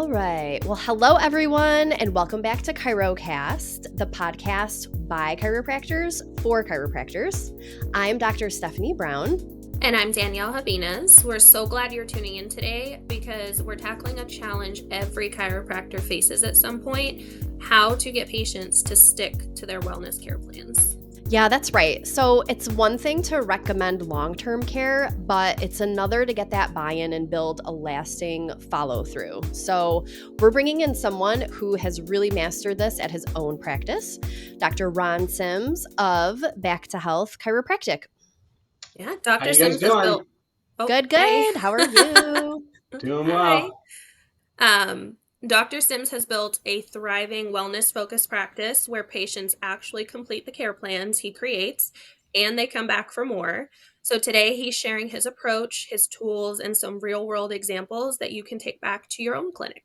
All right. Well, hello, everyone, and welcome back to ChiroCast, the podcast by chiropractors for chiropractors. I'm Dr. Stephanie Brown. And I'm Danielle Javines. We're so glad you're tuning in today because we're tackling a challenge every chiropractor faces at some point: how to get patients to stick to their wellness care plans. Yeah, that's right. So it's one thing to recommend long-term care, but it's another to get that buy-in and build a lasting follow-through. So we're bringing in someone who has really mastered this at his own practice, Dr. Ron Sims of Back to Health Chiropractic. Yeah, Dr. How you Sims guys has doing? built. Good. Hey. How are you? Doing Hi. well. Dr. Sims has built a thriving wellness-focused practice where patients actually complete the care plans he creates, and they come back for more. So today he's sharing his approach, his tools, and some real-world examples that you can take back to your own clinic.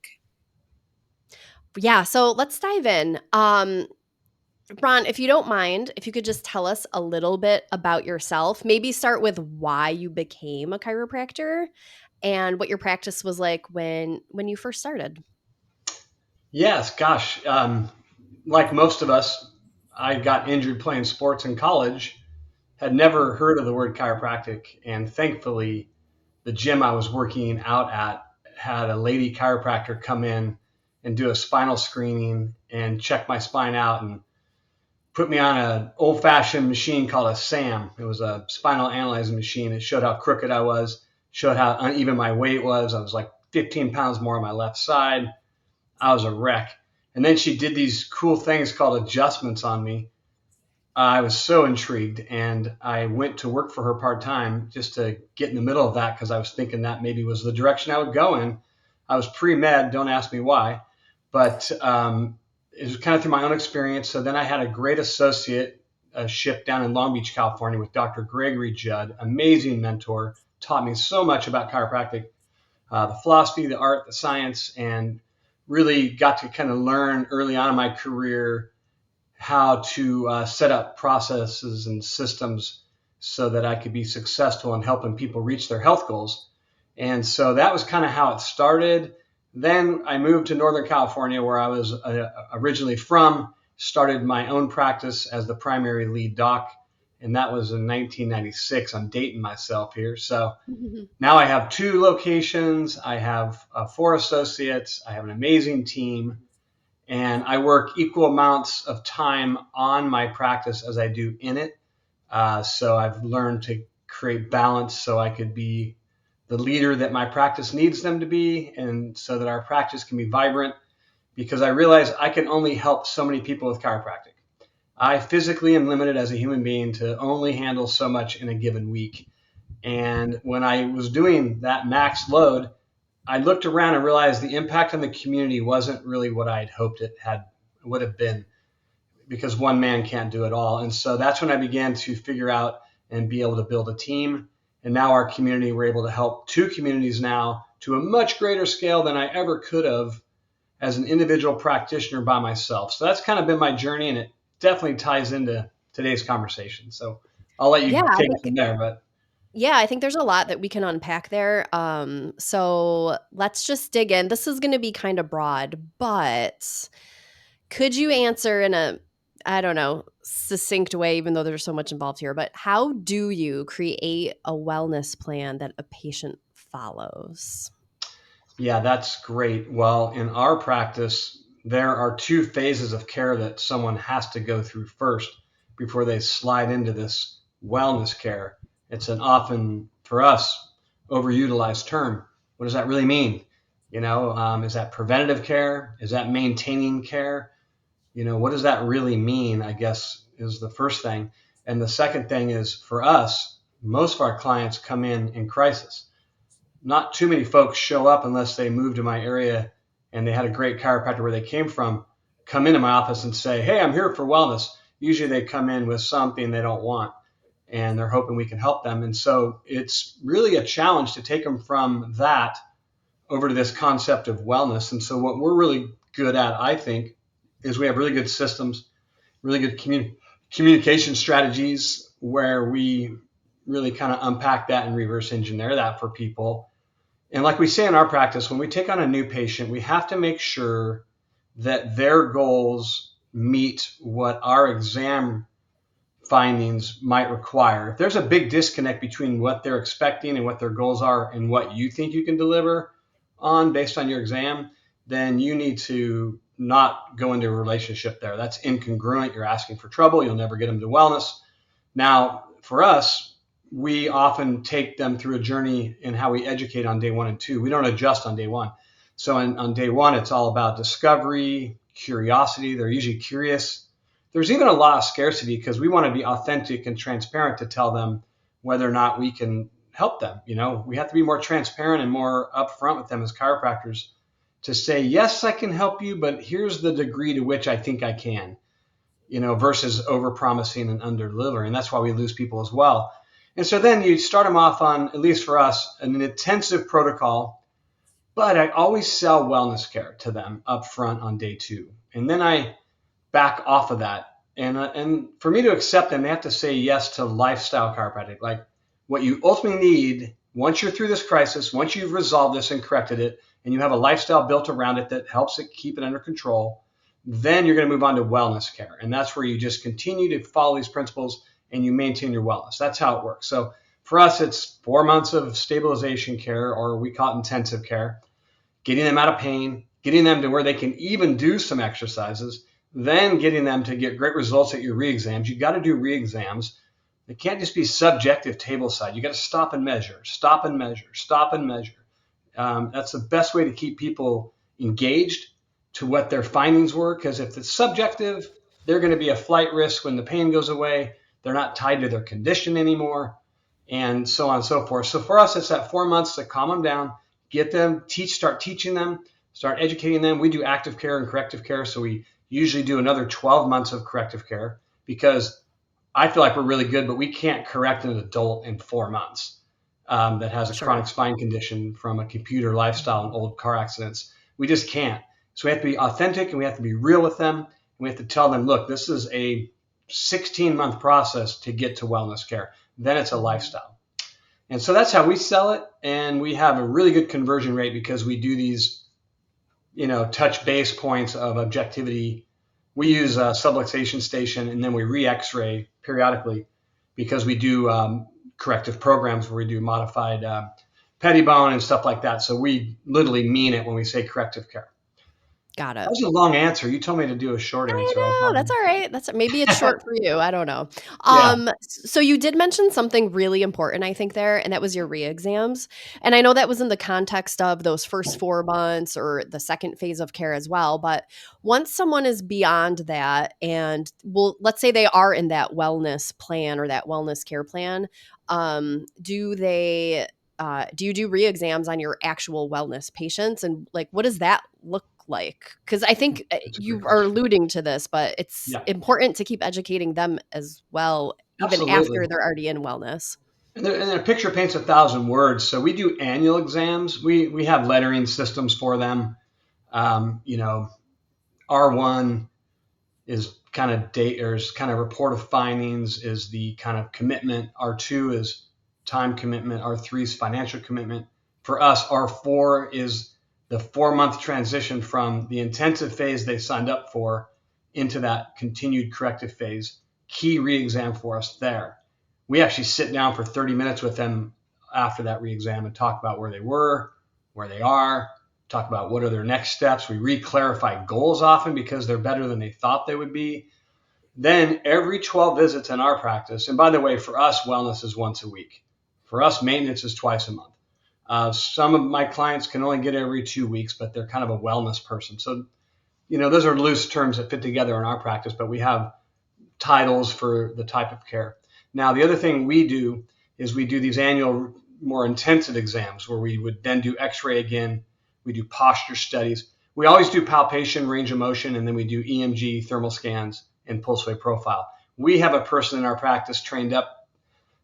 Yeah, so let's dive in. Ron, if you don't mind, if you could just tell us a little bit about yourself, maybe start with why you became a chiropractor and what your practice was like when you first started. Yes, gosh. Like most of us, I got injured playing sports in college, had never heard of the word chiropractic, and thankfully, the gym I was working out at had a lady chiropractor come in and do a spinal screening and check my spine out and put me on an old-fashioned machine called a SAM. It was a spinal analyzing machine. It showed how crooked I was, showed how uneven my weight was. I was like 15 pounds more on my left side. I was a wreck. And then she did these cool things called adjustments on me. I was so intrigued, and I went to work for her part-time just to get in the middle of that because I was thinking that maybe was the direction I would go in. I was pre-med, don't ask me why, but it was kind of through my own experience. So then I had a great associate ship down in Long Beach, California with Dr. Gregory Judd, amazing mentor, taught me so much about chiropractic, the philosophy, the art, the science, and really got to kind of learn early on in my career how to set up processes and systems so that I could be successful in helping people reach their health goals. And so that was kind of how it started. Then I moved to Northern California, where I was originally from, started my own practice as the primary lead doc, and that was in 1996. I'm dating myself here. So now I have 2 locations. I have 4 associates. I have an amazing team, and I work equal amounts of time on my practice as I do in it. So I've learned to create balance so I could be the leader that my practice needs them to be, and so that our practice can be vibrant, because I realize I can only help so many people with chiropractic. I physically am limited as a human being to only handle so much in a given week. And when I was doing that max load, I looked around and realized the impact on the community wasn't really what I had hoped it would have been, because one man can't do it all. And so that's when I began to figure out and be able to build a team. And now our community, we're able to help 2 communities now to a much greater scale than I ever could have as an individual practitioner by myself. So that's kind of been my journey, and it definitely ties into today's conversation. So I'll let you take it from there. But yeah, I think there's a lot that we can unpack there. So let's just dig in. This is going to be kind of broad, but could you answer in a, I don't know, succinct way, even though there's so much involved here, but how do you create a wellness plan that a patient follows? yeah, that's great. Well, in our practice, there are 2 phases of care that someone has to go through first before they slide into this wellness care. It's an often, for us, overutilized term. What does that really mean? Is that preventative care? Is that maintaining care? What does that really mean, I guess, is the first thing. And the second thing is, for us, most of our clients come in crisis. Not too many folks show up unless they move to my area and they had a great chiropractor where they came from, come into my office and say, hey, I'm here for wellness. Usually they come in with something they don't want, and they're hoping we can help them. And so it's really a challenge to take them from that over to this concept of wellness. And so what we're really good at, I think, is we have really good systems, really good communication strategies where we really kind of unpack that and reverse engineer that for people. And like we say in our practice, when we take on a new patient, we have to make sure that their goals meet what our exam findings might require. If there's a big disconnect between what they're expecting and what their goals are and what you think you can deliver on based on your exam, then you need to not go into a relationship there. That's incongruent. You're asking for trouble. You'll never get them to wellness. Now, for us, we often take them through a journey in how we educate on day 1 and 2. We don't adjust on day 1. So on day 1, it's all about discovery, curiosity. They're usually curious. There's even a lot of scarcity because we want to be authentic and transparent to tell them whether or not we can help them. We have to be more transparent and more upfront with them as chiropractors to say, yes, I can help you, but here's the degree to which I think I can, versus over promising and under delivering. That's why we lose people as well. And so then you start them off on, at least for us, an intensive protocol, but I always sell wellness care to them up front on day 2. And then I back off of that. And for me to accept them, they have to say yes to lifestyle chiropractic, like what you ultimately need once you're through this crisis, once you've resolved this and corrected it, and you have a lifestyle built around it that helps it keep it under control, then you're going to move on to wellness care. And that's where you just continue to follow these principles and you maintain your wellness. That's how it works. So for us, it's 4 months of stabilization care, or we call it intensive care, getting them out of pain, getting them to where they can even do some exercises, then getting them to get great results at your re-exams. You got to do re-exams. It can't just be subjective table side. You got to stop and measure, stop and measure, stop and measure. That's the best way to keep people engaged to what their findings were, because if it's subjective, they're going to be a flight risk when the pain goes away. They're not tied to their condition anymore, and so on and so forth. So for us, it's that 4 months to calm them down, get them, start teaching them, start educating them. We do active care and corrective care, so we usually do another 12 months of corrective care because I feel like we're really good, but we can't correct an adult in 4 months that has a Sure. chronic spine condition from a computer lifestyle and old car accidents. We just can't. So we have to be authentic and we have to be real with them. And we have to tell them, look, this is a 16-month process to get to wellness care. Then it's a lifestyle. And so that's how we sell it. And we have a really good conversion rate because we do these, touch base points of objectivity. We use a subluxation station and then we re-x-ray periodically because we do corrective programs where we do modified pettibone and stuff like that. So we literally mean it when we say corrective care. Got That it. was a long answer. You told me to do a short I answer. I know, that's apologize. all right. Maybe it's short for you, I don't know. Yeah. So you did mention something really important, I think, there, and that was your re-exams. And I know that was in the context of those first 4 months or the second phase of care as well. But once someone is beyond that, and let's say they are in that wellness plan or that wellness care plan, do you do re-exams on your actual wellness patients? And like, what does that look like? Because I think That's a great you are question. alluding to this, but it's Yeah, important to keep educating them as well, even absolutely. after they're already in wellness. And a picture paints 1,000 words. So we do annual exams. We have lettering systems for them. R1 is kind of date or is kind of report of findings is the kind of commitment. R2 is time commitment. R3 is financial commitment. For us, R4 is the 4 month transition from the intensive phase they signed up for into that continued corrective phase. Key re-exam for us there. We actually sit down for 30 minutes with them after that re-exam and talk about where they were, where they are, talk about what are their next steps. We re-clarify goals often because they're better than they thought they would be. Then every 12 visits in our practice, and by the way, for us, wellness is once a week. For us, maintenance is twice a month. Some of my clients can only get every 2 weeks, but they're kind of a wellness person. So, those are loose terms that fit together in our practice, but we have titles for the type of care. Now, the other thing we do is we do these annual, more intensive exams where we would then do x-ray again. We do posture studies. We always do palpation, range of motion, and then we do EMG, thermal scans, and pulse wave profile. We have a person in our practice trained up.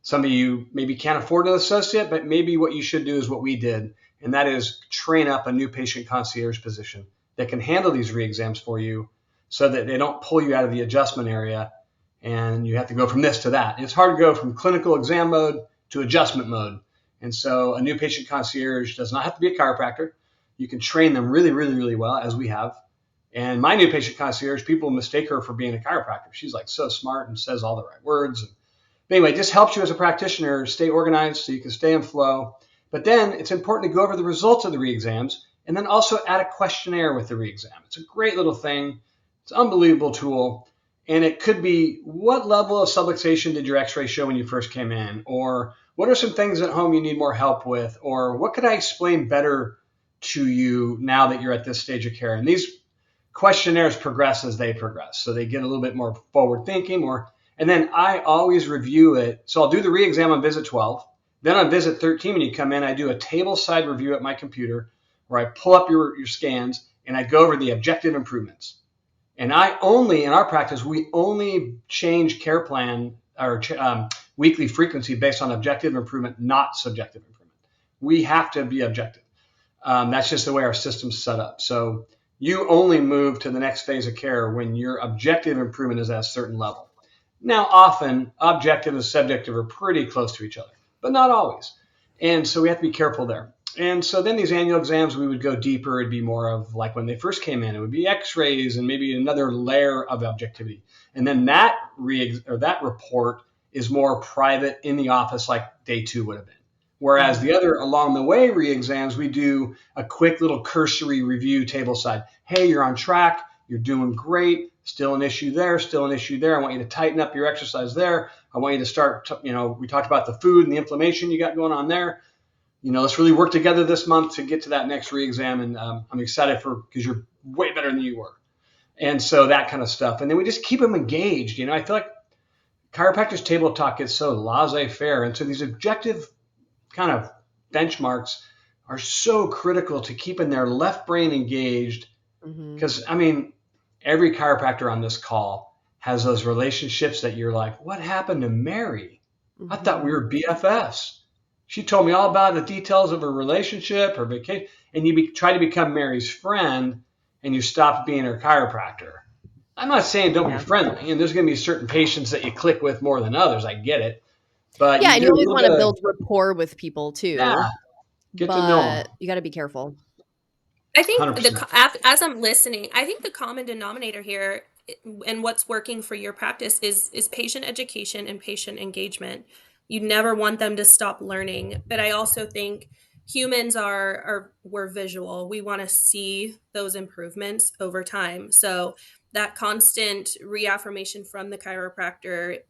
Some of you maybe can't afford an associate, but maybe what you should do is what we did, and that is train up a new patient concierge position that can handle these re-exams for you so that they don't pull you out of the adjustment area and you have to go from this to that. It's hard to go from clinical exam mode to adjustment mode. And so a new patient concierge does not have to be a chiropractor. You can train them really, really, really well, as we have. And my new patient concierge, people mistake her for being a chiropractor. She's like so smart and says all the right words. But anyway, it just helps you as a practitioner stay organized so you can stay in flow. But then it's important to go over the results of the re-exams and then also add a questionnaire with the re-exam. It's a great little thing. It's an unbelievable tool. And it could be, what level of subluxation did your x-ray show when you first came in? Or what are some things at home you need more help with? Or what could I explain better to you now that you're at this stage of care? And these questionnaires progress as they progress. So they get a little bit more forward thinking, and then I always review it. So I'll do the re-exam on visit 12. Then on visit 13, when you come in, I do a table side review at my computer where I pull up your scans and I go over the objective improvements. And in our practice, we only change care plan or weekly frequency based on objective improvement, not subjective improvement. We have to be objective. That's just the way our system's set up. So you only move to the next phase of care when your objective improvement is at a certain level. Now, often objective and subjective are pretty close to each other, but not always. And so we have to be careful there. And so then these annual exams, we would go deeper. It'd be more of like when they first came in, it would be x-rays and maybe another layer of objectivity. And then that report is more private in the office, like day 2 would have been. Whereas the other along the way re-exams, we do a quick little cursory review table side. Hey, you're on track. You're doing great. Still an issue there. Still an issue there. I want you to tighten up your exercise there. I want you to start, we talked about the food and the inflammation you got going on there. Let's really work together this month to get to that next re-exam. And I'm excited because you're way better than you were. And so that kind of stuff. And then we just keep them engaged. I feel like chiropractors table talk gets so laissez-faire. And so these objective kind of benchmarks are so critical to keeping their left brain engaged. Because, every chiropractor on this call has those relationships that you're like, what happened to Mary? I thought we were BFFs. She told me all about the details of her relationship, her vacation, and you try to become Mary's friend and you stop being her chiropractor. I'm not saying don't be friendly, and there's going to be certain patients that you click with more than others. I get it. But and you always want to build rapport with people too. Yeah, get to know them. You got to be careful. I think as I'm listening, I think the common denominator here and what's working for your practice is patient education and patient engagement. You never want them to stop learning. But I also think humans we're visual. We want to see those improvements over time. So that constant reaffirmation from the chiropractor,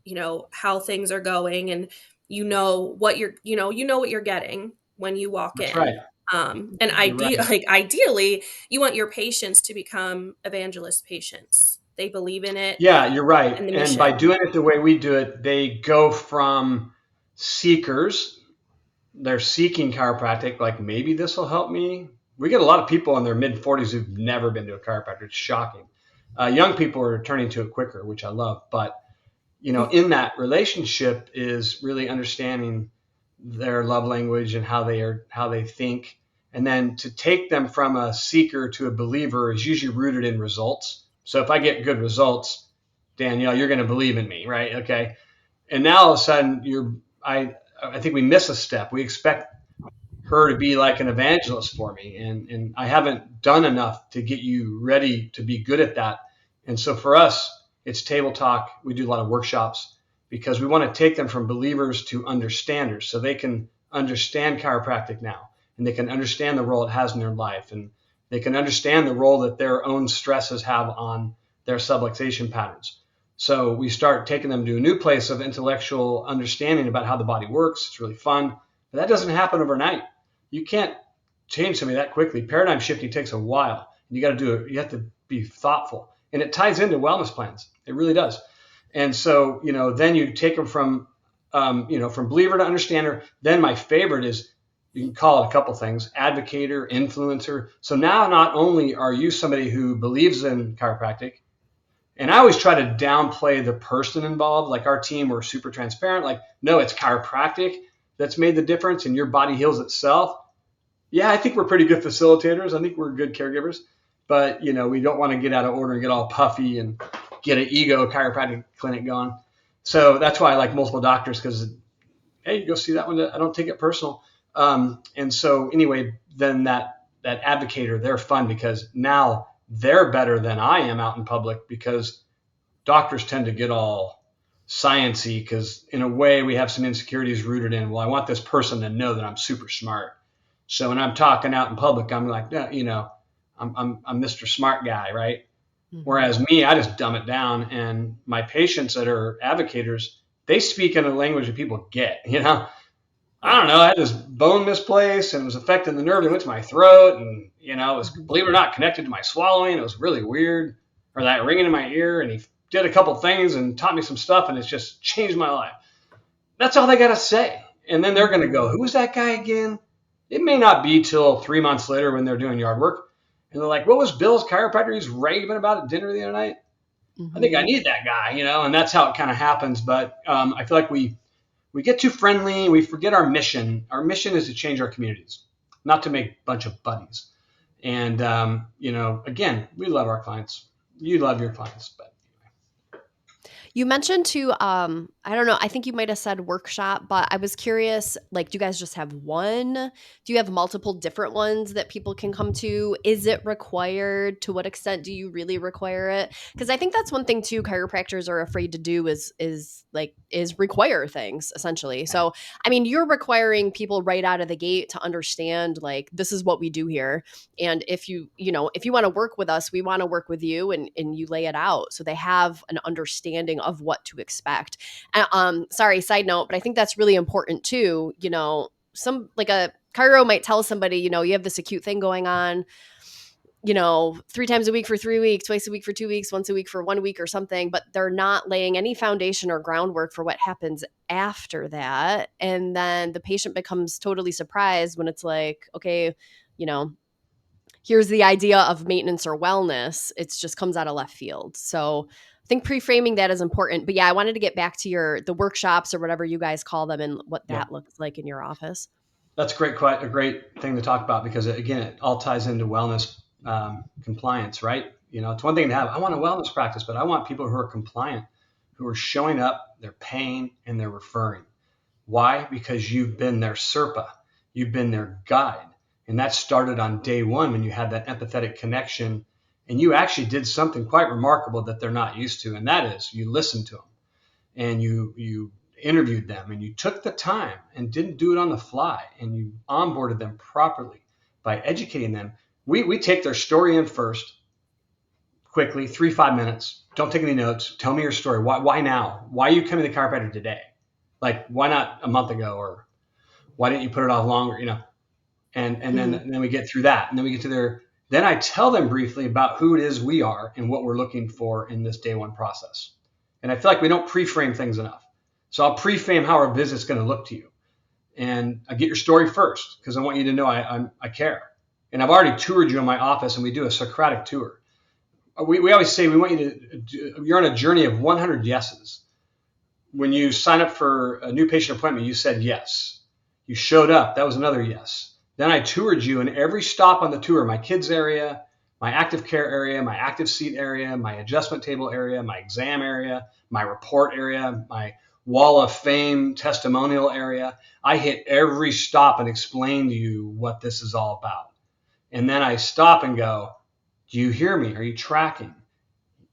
how things are going, and what you're getting when you walk in. Right. And ideally, you want your patients to become evangelist patients. They believe in it. Yeah, you're right. And by doing it the way we do it, they go from seekers. They're seeking chiropractic, like maybe this will help me. We get a lot of people in their mid-40s who've never been to a chiropractor. It's shocking. Young people are turning to it quicker, which I love. But, in that relationship is really understanding their love language and how they think. And then to take them from a seeker to a believer is usually rooted in results. So if I get good results, Danielle, you're going to believe in me, right? Okay. And now all of a sudden I think we miss a step. We expect her to be like an evangelist for me. And I haven't done enough to get you ready to be good at that. And so for us, it's table talk. We do a lot of workshops because we want to take them from believers to understanders so they can understand chiropractic now, and they can understand the role it has in their life, and they can understand the role that their own stresses have on their subluxation patterns. So we start taking them to a new place of intellectual understanding about how the body works. It's really fun, but that doesn't happen overnight. You can't change somebody that quickly. Paradigm shifting takes a while, and you have to be thoughtful, and it ties into wellness plans. It really does. And so, then you take them from believer to understander. Then my favorite is, you can call it a couple things: advocator, influencer. So now not only are you somebody who believes in chiropractic, and I always try to downplay the person involved. Like our team, we're super transparent. Like, no, it's chiropractic that's made the difference and your body heals itself. Yeah, I think we're pretty good facilitators. I think we're good caregivers. But, we don't want to get out of order and get all puffy and get an ego chiropractic clinic going. So that's why I like multiple doctors, because, hey, you go see that one. I don't take it personal. And so anyway, then that advocator, they're fun because now they're better than I am out in public, because doctors tend to get all sciency because in a way we have some insecurities rooted in, well, I want this person to know that I'm super smart. So when I'm talking out in public, I'm like, yeah, I'm Mr. Smart Guy, right? Mhm. Whereas me, I just dumb it down, and my patients that are advocators, they speak in a language that people get. I don't Yeah. know. I had this bone misplaced and it was affecting the nerve that went to my throat. And, it was, Mhm. believe it or not, connected to my swallowing. It was really weird. Or that ringing in my ear. And he did a couple things and taught me some stuff, and it's just changed my life. That's all they got to say. And then they're going to go, Mhm. who's that guy again? It may not be till 3 months later when they're doing yard work. And they're like, what was Bill's chiropractor he's raving about at dinner the other night? I think I Mhm. need that guy, and that's how it kind of happens. But I feel like we get too friendly. We forget our mission. Our mission is to change our communities, not to make a bunch of buddies. And again, we love our clients. You love your clients, but You mentioned too, I don't know, I think you might have said workshop, but I was curious, like, do you guys just have one? Do you have multiple different ones that people can come to? Is it required? To what extent do you really require it? Because I think that's one thing too chiropractors are afraid to do is require things essentially. So, I mean, you're requiring people right out of the gate to understand like this is what we do here. And if you want to work with us, we want to work with you, and you lay it out so they have an understanding of what to expect. Sorry, side note, but I think that's really important too. Some like a chiro might tell somebody, you have this acute thing going on, 3 times a week for 3 weeks, twice a week for 2 weeks, once a week for 1 week or something, but they're not laying any foundation or groundwork for what happens after that. And then the patient becomes totally surprised when it's like, okay, you know, here's the idea of maintenance or wellness. It's just comes out of left field. So I think pre-framing that is important. But yeah, I wanted to get back to the workshops or whatever you guys call them and what yeah, that looks like in your office. that's great. Quite a great thing to talk about because again, it all ties into wellness compliance, right? It's one thing to have. I want a wellness practice, but I want people who are compliant, who are showing up, they're paying, and they're referring. Why? Because you've been their Serpa, you've been their guide. And that started on day one when you had that empathetic connection and you actually did something quite remarkable that they're not used to. And that is you listened to them and you interviewed them and you took the time and didn't do it on the fly and you onboarded them properly by educating them. We take their story in first, quickly, 3 5 minutes. Don't take any notes. Tell me your story. Why now? Why are you coming to the chiropractor today? Like, why not a month ago? Or why didn't you put it off longer? And then Mhm. and then we get through that, and then we get to their. Then I tell them briefly about who it is we are and what we're looking for in this day one process. And I feel like we don't pre-frame things enough. So I'll pre-frame how our visit's going to look to you, and I get your story first because I want you to know I care. And I've already toured you in my office, and we do a Socratic tour. We always say we want you to. You're on a journey of 100 yeses. When you sign up for a new patient appointment, you said yes. You showed up. That was another yes. Then I toured you in every stop on the tour, my kids area, my active care area, my active seat area, my adjustment table area, my exam area, my report area, my wall of fame testimonial area. I hit every stop and explain to you what this is all about. And then I stop and go, do you hear me? Are you tracking?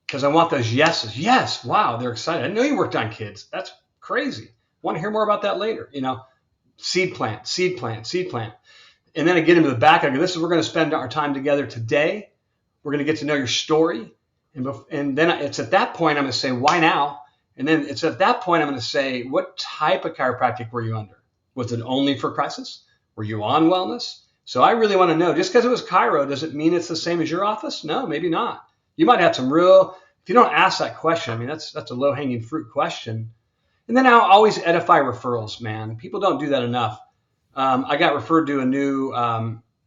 Because I want those yeses. Yes, wow, they're excited. I know you worked on kids. That's crazy. Want to hear more about that later? Seed plant, seed plant, seed plant. And then I get into the back. I go, this is we're going to spend our time together today. We're going to get to know your story. And then it's at that point I'm going to say, why now? And then it's at that point I'm going to say, what type of chiropractic were you under? Was it only for crisis? Were you on wellness? So I really want to know, just because it was chiro, does it mean it's the same as your office? No, maybe not. You might have some real, if you don't ask that question, I mean, that's a low hanging fruit question. And then I'll always edify referrals, man. People don't do that enough. I got referred to a new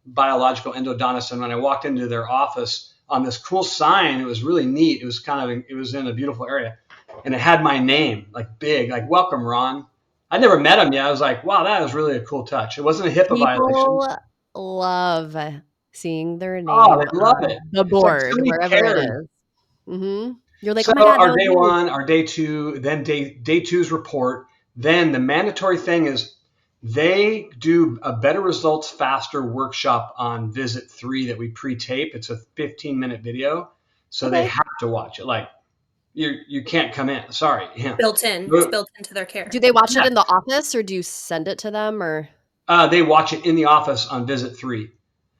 biological endodontist, and when I walked into their office on this cool sign, it was really neat. It was in a beautiful area, and it had my name like big, like "Welcome, Ron." I never met him yet. I was like, "Wow, that was really a cool touch." It wasn't a HIPAA violation. People love seeing their Oh, name they love on it. the It's like board, somebody wherever it cared. is. You're like, So "Oh my god, that our was day me." one, our day two, then day two's report. Then the mandatory thing is They do a better results faster workshop on visit 3 that we pre-tape. It's a 15-minute video, so they Okay. have to watch it. Like you can't come in. Sorry. Yeah. Built in. It's built into their Do care. they watch Yeah. it in the office or do you send it to them or? They watch it in the office on visit 3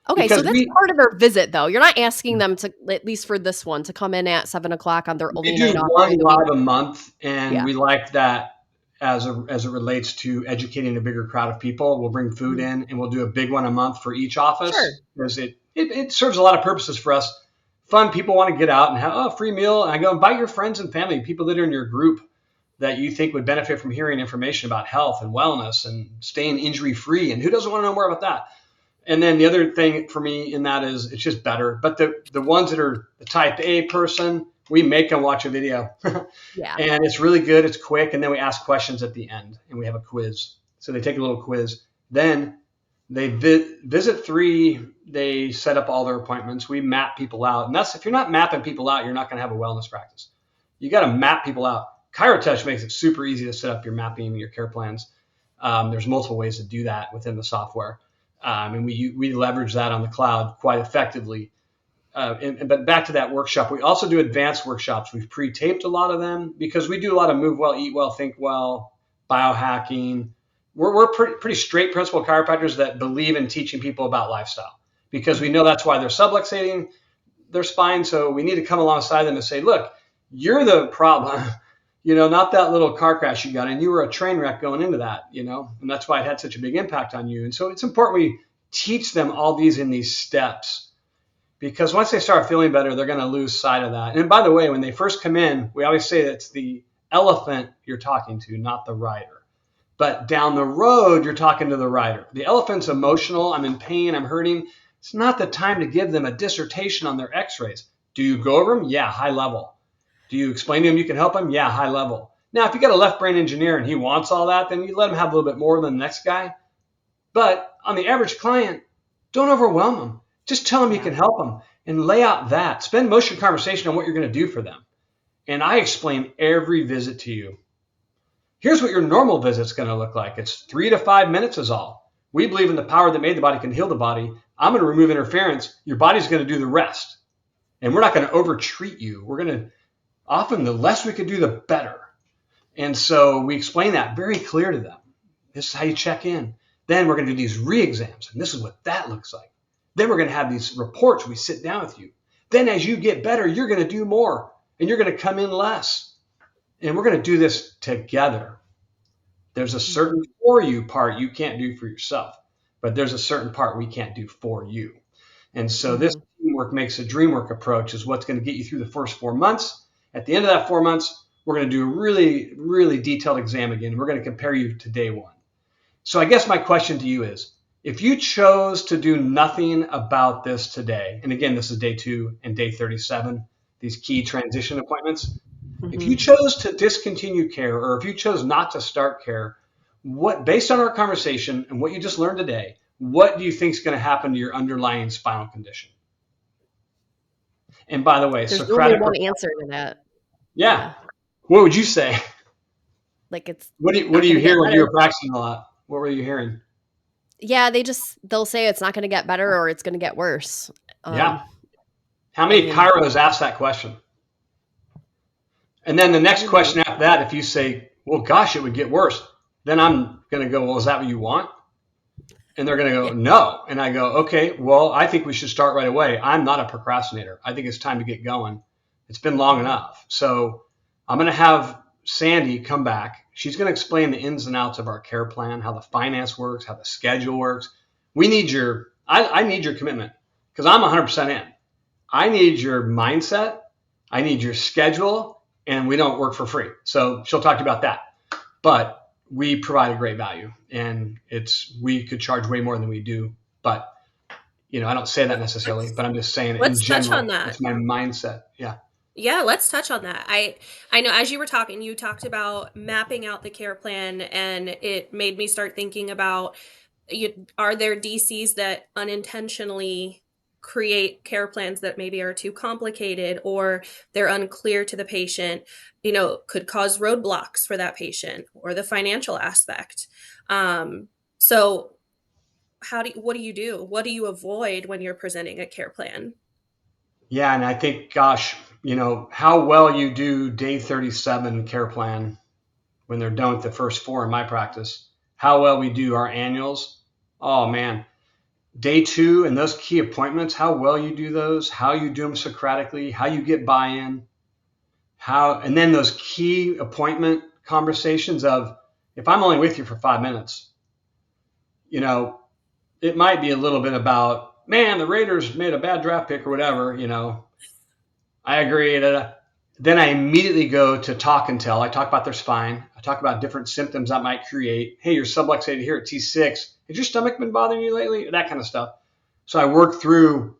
Okay, so because that's part of their visit though. You're not asking them to, at least for this one, to come in at 7 o'clock on their we only do night off one during the week. live a month, and Yeah. we like that as it relates to educating a bigger crowd of people. We'll bring food Mhm. in, and we'll do a big one a month for each office Sure. because it serves a lot of purposes for us. Fun, people want to get out and have a free meal, and I go invite your friends and family, people that are in your group that you think would benefit from hearing information about health and wellness and staying injury free. And who doesn't want to know more about that? And then the other thing for me in that is it's just better. But the ones that are the type A person, we make them watch a video. Yeah. And it's really good. It's quick. And then we ask questions at the end and we have a quiz. So they take a little quiz. Then they visit 3. They set up all their appointments. We map people out. And that's, if you're not mapping people out, you're not going to have a wellness practice. You got to map people out. ChiroTouch makes it super easy to set up your mapping and your care plans. There's multiple ways to do that within the software. And we leverage that on the cloud quite effectively. But back to that workshop, we also do advanced workshops. We've pre-taped a lot of them because we do a lot of move well, eat well, think well, biohacking. We're pretty straight principle chiropractors that believe in teaching people about lifestyle because we Mhm. know that's why they're subluxating their spine. So we need to come alongside them and say, look, you're the problem. Not that little car crash you got in. You were a train wreck going into that, and that's why it had such a big impact on you. And so it's important we teach them all these in these steps because once they start feeling better, they're going to lose sight of that. And by the way, when they first come in, we always say it's the elephant you're talking to, not the rider. But down the road, you're talking to the rider. The elephant's emotional. I'm in pain. I'm hurting. It's not the time to give them a dissertation on their x-rays. Do you go over them? Yeah, high level. Do you explain to him you can help him? Yeah, high level. Now, if you got a left brain engineer and he wants all that, then you let him have a little bit more than the next guy. But on the average client, don't overwhelm them. Just tell them you Yeah. can help them and lay out that. Spend most of your conversation on what you're going to do for them. And I explain every visit to you. Here's what your normal visit's going to look like. It's 3 to 5 minutes is all. We believe in the power that made the body can heal the body. I'm going to remove interference. Your body's going to do the rest. And we're not going to over-treat you. We're going to, often the less we can do, the better. And so we explain that very clear to them. This is how you check in. Then we're going to do these re-exams, and this is what that looks like. Then we're going to have these reports. We sit down with you. Then as you get better, you're going to do more, and you're going to come in less. And we're going to do this together. There's a certain Mhm. for you part you can't do for yourself, but there's a certain part we can't do for you. And so this Mhm. teamwork makes a dream work approach is what's going to get you through the first 4 months. At the end of that 4 months, we're going to do a really, really detailed exam again. We're going to compare you to day one. So I guess my question to you is, if you chose to do nothing about this today, and again, this is day 2 and day 37, these key transition appointments, if you Mhm. chose to discontinue care or if you chose not to start care, what, based on our conversation and what you just learned today, what do you think is going to happen to your underlying spinal condition? And by the way, There's only Socratic, one answer to that. yeah. Yeah. What would you say? Like it's What not do you gonna get hear when you better. were practicing a lot? What were you hearing? Yeah, they'll say it's not gonna get better or it's gonna get worse. Yeah. Um, How I many mean, chiros ask that question? And then the next probably question after that, if you say, well, gosh, it would get worse, then I'm going to go, well, is that what you want? And they're going to yeah. go, no. And I go, okay, well, I think we should start right away. I'm not a procrastinator. I think it's time to get going. It's been long Mhm. enough. So I'm going to have Sandy come back. She's going to explain the ins and outs of our care plan, how the finance works, how the schedule works. I need your commitment because I'm 100% in. I need your mindset. I need your schedule, and we don't work for free. So she'll talk to you about that. But we provide a great value, and we could charge way more than we do. But I don't say that necessarily, Let's but I'm just saying in let's touch on general, that. it's my mindset. Yeah. Yeah, let's touch on that. I know as you were talking, you talked about mapping out the care plan, and it made me start thinking about are there DCs that unintentionally create care plans that maybe are too complicated or they're unclear to the patient, could cause roadblocks for that patient or the financial aspect. So what do you do? What do you avoid when you're presenting a care plan? Yeah, and I think, gosh, how well you do day 37 care plan when they're done with the first 4 in my practice, how well we do our annuals. Oh man, day 2 and those key appointments, how well you do those, how you do them Socratically, how you get buy-in, and then those key appointment conversations of, if I'm only with you for 5 minutes, it might be a little bit about, man, the Raiders made a bad draft pick or whatever, I agree. Then I immediately go to talk and tell. I talk about their spine. I talk about different symptoms that might create. Hey, you're subluxated here at T6. Has your stomach been bothering you lately? That kind of stuff. So I work through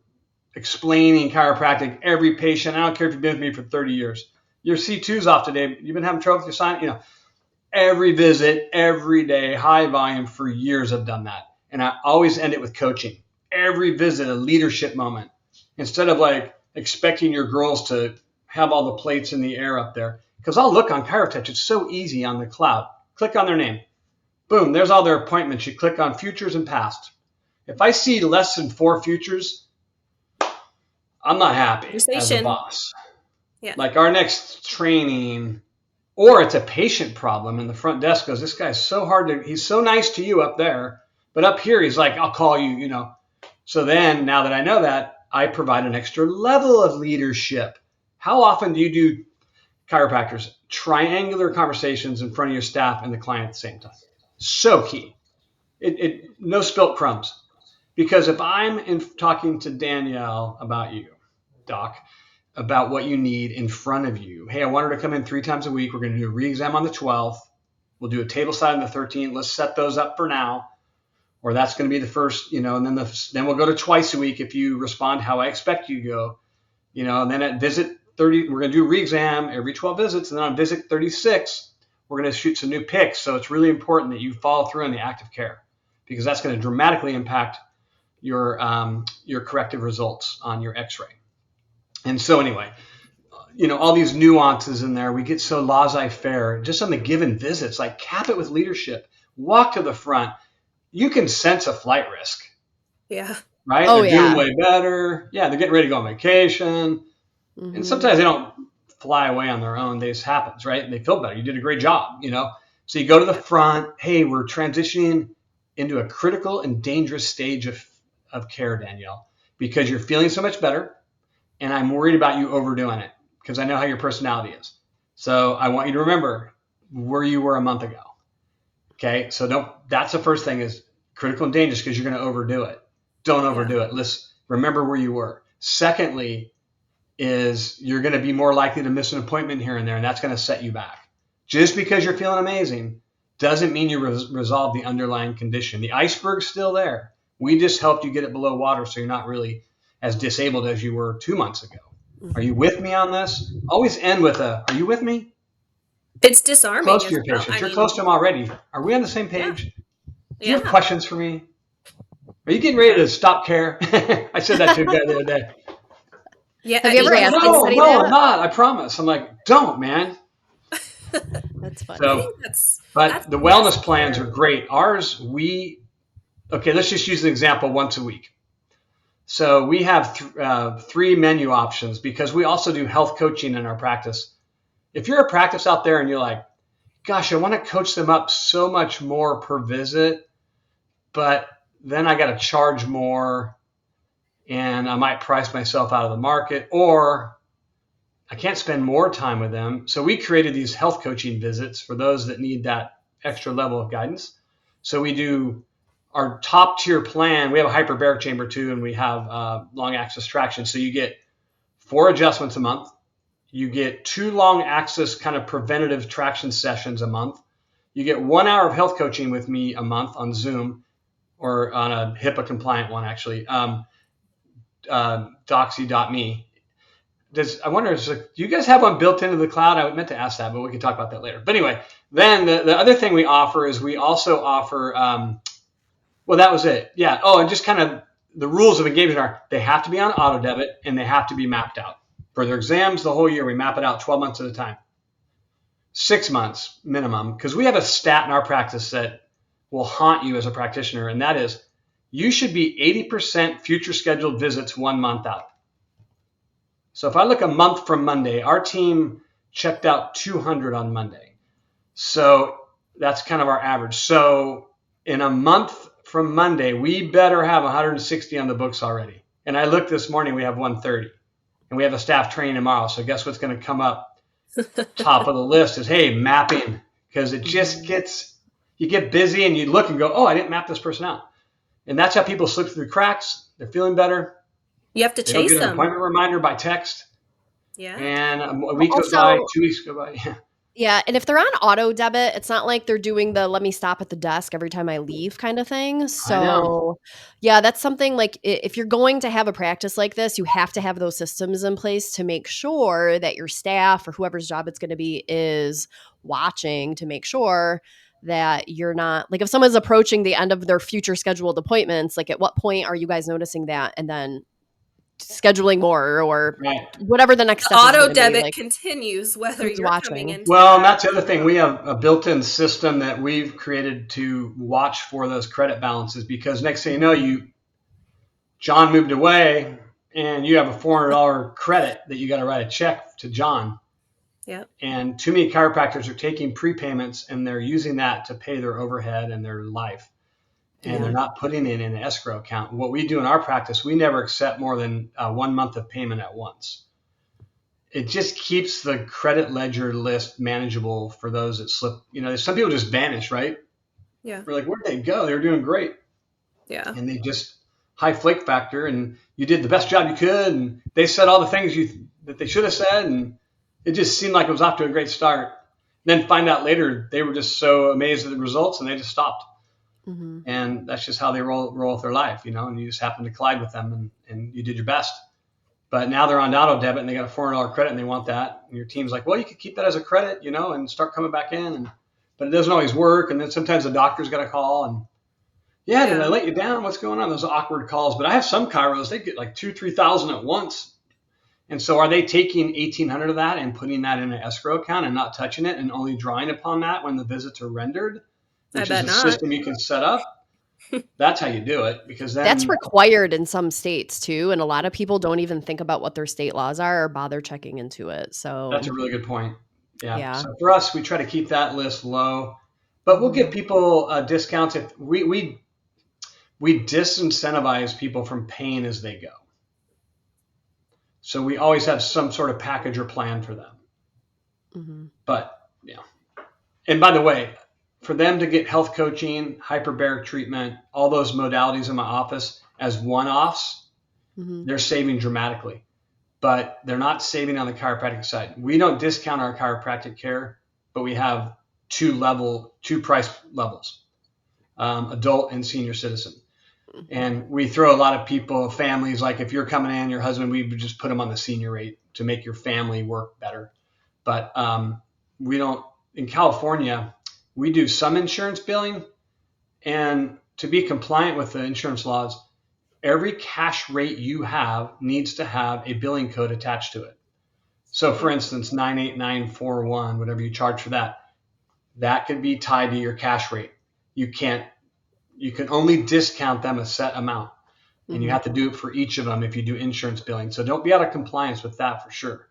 explaining chiropractic every patient. I don't care if you've been with me for 30 years. Your C2's off today. You've been having trouble with your spine. Every visit, every day, high volume for years. I've done that. And I always end it with coaching. Every visit, a leadership moment. Instead of like expecting your girls to have all the plates in the air up there. Because I'll look on ChiroTouch. It's so easy on the cloud. Click on their name. Boom, there's all their appointments. You click on futures and past. If I see less than 4 futures, I'm not happy as a Conversation. boss. Yeah. Like our next training, or it's a patient problem and the front desk goes, this guy's so he's so nice to you up there, but up here he's like, I'll call you. So then now that I know that, I provide an extra level of leadership. How often do you do, chiropractors, triangular conversations in front of your staff and the client at the same time? So key. No spilt crumbs. Because if I'm talking to Danielle about you, Doc, about what you need in front of you. Hey, I want her to come in 3 times a week. We're going to do a re-exam on the 12th. We'll do a table side on the 13th. Let's set those up for now. Or that's going to be the first, and then we'll go to twice a week if you respond how I expect you to go. And then at visit 30, we're going to do a re-exam every 12 visits. And then on visit 36, we're going to shoot some new picks. So it's really important that you follow through on the active care, because that's going to dramatically impact your corrective results on your x-ray. And so anyway, all these nuances in there. We get so laissez-faire just on the given visits, like cap it with leadership, walk to the front. You can sense a flight risk, Yeah. right? Oh, They're doing yeah. way better. Yeah, they're getting ready to go on vacation. And Mhm. sometimes they don't fly away on their own. This happens, right? And they feel better. You did a great job, So you go to the Yep. front. Hey, we're transitioning into a critical and dangerous stage of care, Danielle, because you're feeling so much better. And I'm worried about you overdoing it because I know how your personality is. So I want you to remember where you were a month ago. Okay. So that's the first thing, is critical and dangerous, because you're going to overdo it. Don't Yeah. overdo it. Let's remember where you were. Secondly, is you're going to be more likely to miss an appointment here and there, and that's going to set you back. Just because you're feeling amazing doesn't mean you resolve the underlying condition. The iceberg's still there. We just helped you get it below water so you're not really as disabled as you were 2 months ago. Are you Mhm. with me on this? Always end with are you with me? It's disarming Close to as your well. patients. I You're close mean, to them already. Are we on the same yeah. page? Do you have Yeah. questions for me? Are you getting ready Yeah. to stop care? I said that to a guy the other day. Yeah. Have you He's ever like, asked no, anybody no, I'm that? not. I promise. I'm like, don't, man. That's I funny. So, think that's but the the best wellness plans are part. great. Ours, okay, let's just use an example once a week. So we have 3 menu options, because we also do health coaching in our practice. If you're a practice out there and you're like, gosh, I want to coach them up so much more per visit, but then I got to charge more and I might price myself out of the market, or I can't spend more time with them. So we created these health coaching visits for those that need that extra level of guidance. So we do our top tier plan. We have a hyperbaric chamber too, and we have long axis traction. So you get 4 adjustments a month. You get 2 long axis kind of preventative traction sessions a month. You get 1 hour of health coaching with me a month on Zoom, or on a HIPAA compliant one, actually. Doxy.me. I wonder, do you guys have one built into the cloud? I meant to ask that, but we can talk about that later. But anyway, then the other thing we offer is we also offer, well, that was it. Yeah. Oh, and just kind of the rules of engagement are, they have to be on auto debit and they have to be mapped out. For their exams the whole year, we map it out 12 months at a time. 6 months minimum, because we have a stat in our practice that will haunt you as a practitioner, and that is you should be 80% future scheduled visits 1 month out. So if I look a month from Monday, our team checked out 200 on Monday. So that's kind of our average. So in a month from Monday, we better have 160 on the books already. And I looked this morning, we have 130. And we have a staff training tomorrow. So guess what's going to come up top of the list is, hey, mapping. Because it just gets, you get busy and you look and go, oh, I didn't map this person out. And that's how people slip through the cracks. They're feeling better. You have to They don't chase get an them. appointment reminder by text. Yeah. And a week goes by, Also, 2 weeks go by. Yeah. yeah, and if they're on auto debit, it's not like they're doing the let me stop at the desk every time I leave kind of thing. I know. So, yeah, that's something like if you're going to have a practice like this, you have to have those systems in place to make sure that your staff or whoever's job it's going to be is watching to make sure that you're not like if someone's approaching the end of their future scheduled appointments, like at what point are you guys noticing that and then scheduling more or Right. whatever the next The step is going auto to be, debit like continues whether who's you're coming watching. into Well, and that. that's the other thing. We have a built-in system that we've created to watch for those credit balances because next thing you know, John moved away and you have a $400 credit that you got to write a check to John. Yep. And too many chiropractors are taking prepayments and they're using that to pay their overhead and their life. And they're Yeah. not putting it in an escrow account. What we do in our practice, we never accept more than 1 month of payment at once. It just keeps the credit ledger list manageable for those that slip. Some people just vanish, right? Yeah. We're like, where'd they go? They were doing great. Yeah. And they just high flake factor and you did the best job you could. And they said all the things that they should have said. And it just seemed like it was off to a great start. Then find out later, they were just so amazed at the results and they just stopped. Mm-hmm. And that's just how they roll with their life, and you just happen to collide with them and you did your best. But now they're on auto debit and they got a $400 credit and they want that. And your team's like, well, you could keep that as a credit, and start coming back in. But it doesn't always work. And then sometimes the doctor's got to call and, yeah, did I let you down? What's going on? Those awkward calls. But I have some chiros, they get like 2,000-3,000 at once. And so are they taking 1,800 of that and putting that in an escrow account and not touching it and only drawing upon that when the visits are rendered, I which is bet a not. system you can set up? That's how you do it because That's then required in some states too, and a lot of people don't even think about what their state laws are or bother checking into it. that's So, a really good point. Yeah. yeah. So for us, we try to keep that list low, but we'll give Mhm. people discounts if we disincentivize people from paying as they go. So we always have some sort of package or plan for them. Mhm. But yeah. And by the way, for them to get health coaching, hyperbaric treatment, all those modalities in my office as one-offs, Mhm. they're saving dramatically. But they're not saving on the chiropractic side. We don't discount our chiropractic care, but we have two price levels, adult and senior citizen. Mhm. And we throw a lot of people, families, like if you're coming in, your husband, we would just put them on the senior rate to make your family work better. But we don't, in California, we do some insurance billing. And to be compliant with the insurance laws, every cash rate you have needs to have a billing code attached to it. So for Yep. instance, 98941, whatever you charge for that, that could be tied to your cash rate. You can only discount them a set amount and you Mhm. have to do it for each of them if you do insurance billing. So don't be out of compliance with that for sure.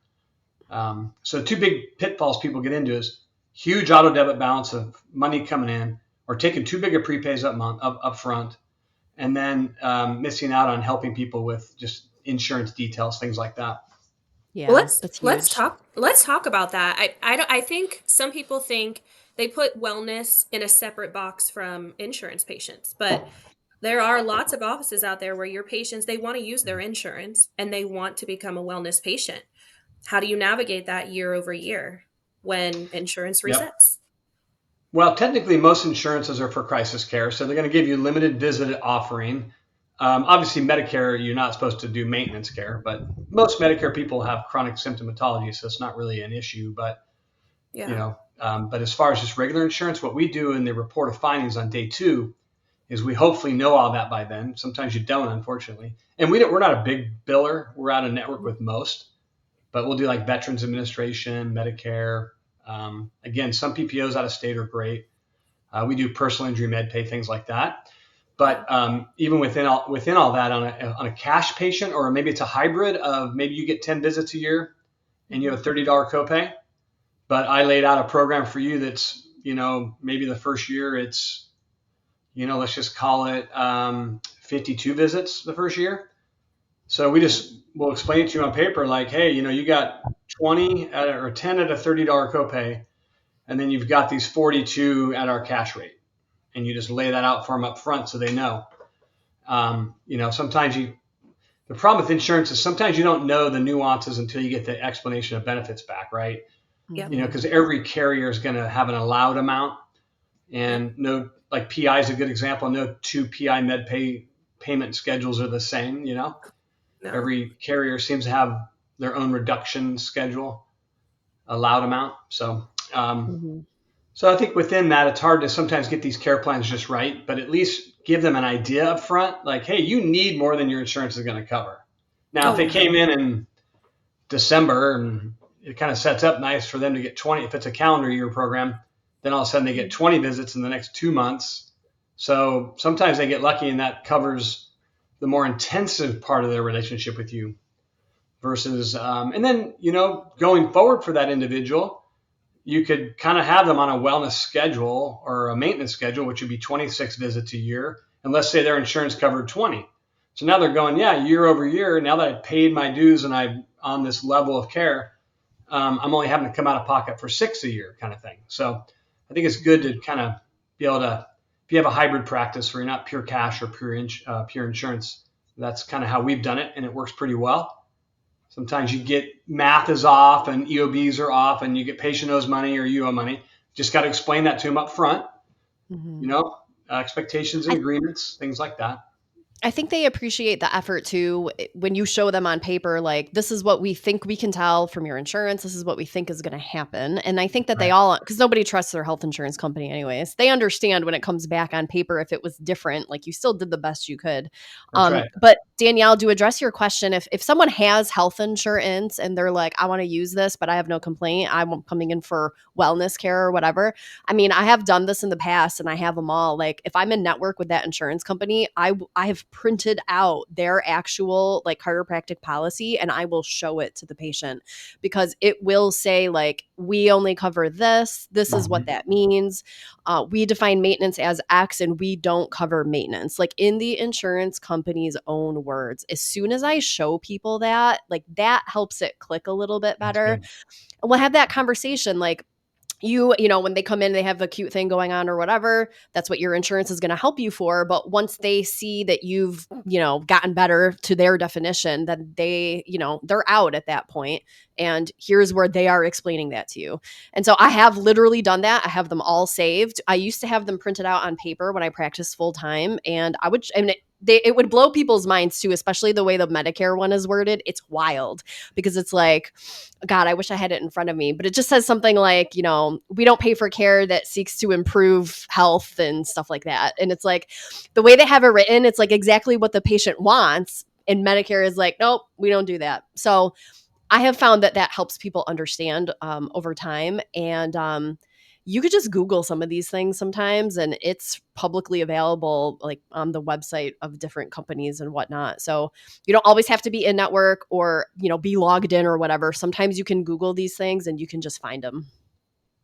So two big pitfalls people get into is huge auto debit balance of money coming in or taking too big of prepays up front and then missing out on helping people with just insurance details, things like that. Well, Yeah, that's let's huge. talk about that. I think some people think they put wellness in a separate box from insurance patients, but there are lots of offices out there where your patients they want to use their insurance and they want to become a wellness patient. How do you navigate that year over year when insurance Yep. resets? Well, technically, most insurances are for crisis care, so they're going to give you limited visit offering. Obviously, Medicare, you're not supposed to do maintenance care, but most Medicare people have chronic symptomatology, so it's not really an issue. But Yeah. but as far as just regular insurance, what we do in the report of findings on day 2 is we hopefully know all that by then. Sometimes you don't, unfortunately, and we're not a big biller. We're out of network with most, but we'll do like Veterans Administration, Medicare. Again, some PPOs out of state are great. We do personal injury med pay, things like that. Yeah. But even within all that, on a cash patient, or maybe it's a hybrid of maybe you get 10 visits a year and you have a $30 copay, but I laid out a program for you that's, maybe the first year it's, let's just call it 52 visits the first year. So we'll explain it to you on paper, like, hey, you got 20 or 10 at a $30 copay, and then you've got these 42 at our cash rate, and you just lay that out for them up front so they know. Sometimes the problem with insurance is sometimes you don't know the nuances until you get the explanation of benefits back, right? Yep. Because every carrier is going to have an allowed amount, Yep. and no, like PI is a good example. No two PI med pay payment schedules are the same. No. Every carrier seems to have their own reduction schedule, allowed amount. So I think within that, it's hard to sometimes get these care plans just right, but at least give them an idea up front, like, hey, you need more than your insurance is going to cover. Now, if Oh they yeah. came in December, and it kind of sets up nice for them to get 20, if it's a calendar year program, then all of a sudden they get 20 visits in the next 2 months. So sometimes they get lucky, and that covers the more intensive part of their relationship with you versus, and then, going forward for that individual, you could kind of have them on a wellness schedule or a maintenance schedule, which would be 26 visits a year. And let's say their insurance covered 20. So now they're going, yeah, year over year. Now that I paid my dues and I'm on this level of care, I'm only having to come out of pocket for 6 a year, kind of thing. So I think it's good to kind of be able to, if you have a hybrid practice where you're not pure cash or pure insurance, that's kind of how we've done it, and it works pretty well. Sometimes you get math is off and EOBs are off, and you get patient owes money or you owe money. Just got to explain that to them up front, Mhm. you know, expectations and I agreements, things like that. I think they appreciate the effort too when you show them on paper, like, this is what we think we can tell from your insurance. This is what we think is going to happen. And I think that they Right. all, because nobody trusts their health insurance company anyways, they understand when it comes back on paper, if it was different, like you still did the best you could. That's right. But Danielle, to address your question, if someone has health insurance and they're like, I want to use this, but I have no complaint, I'm coming in for wellness care or whatever. I mean, I have done this in the past and I have them all. Like, if I'm in network with that insurance company, I have printed out their actual like chiropractic policy and I will show it to the patient, because it will say like, we only cover this. This is what Mhm. that means. We define maintenance as X and we don't cover maintenance. Like, in the insurance company's own words. As soon as I show people that, like, that helps it click a little bit That's better. good. We'll have that conversation, like, you know, when they come in, they have a cute thing going on or whatever, that's what your insurance is going to help you for. But once they see that you've, gotten better to their definition, then they're out at that point. And here's where they are explaining that to you. And so I have literally done that. I have them all saved. I used to have them printed out on paper when I practiced full time. And it would blow people's minds too, especially the way the Medicare one is worded. It's wild because it's like, God, I wish I had it in front of me, but it just says something like, we don't pay for care that seeks to improve health and stuff like that. And it's like, the way they have it written, it's like exactly what the patient wants. And Medicare is like, nope, we don't do that. So I have found that that helps people understand over time. And you could just Google some of these things sometimes, and it's publicly available, like on the website of different companies and whatnot. So you don't always have to be in network or, be logged in or whatever. Sometimes you can Google these things and you can just find them.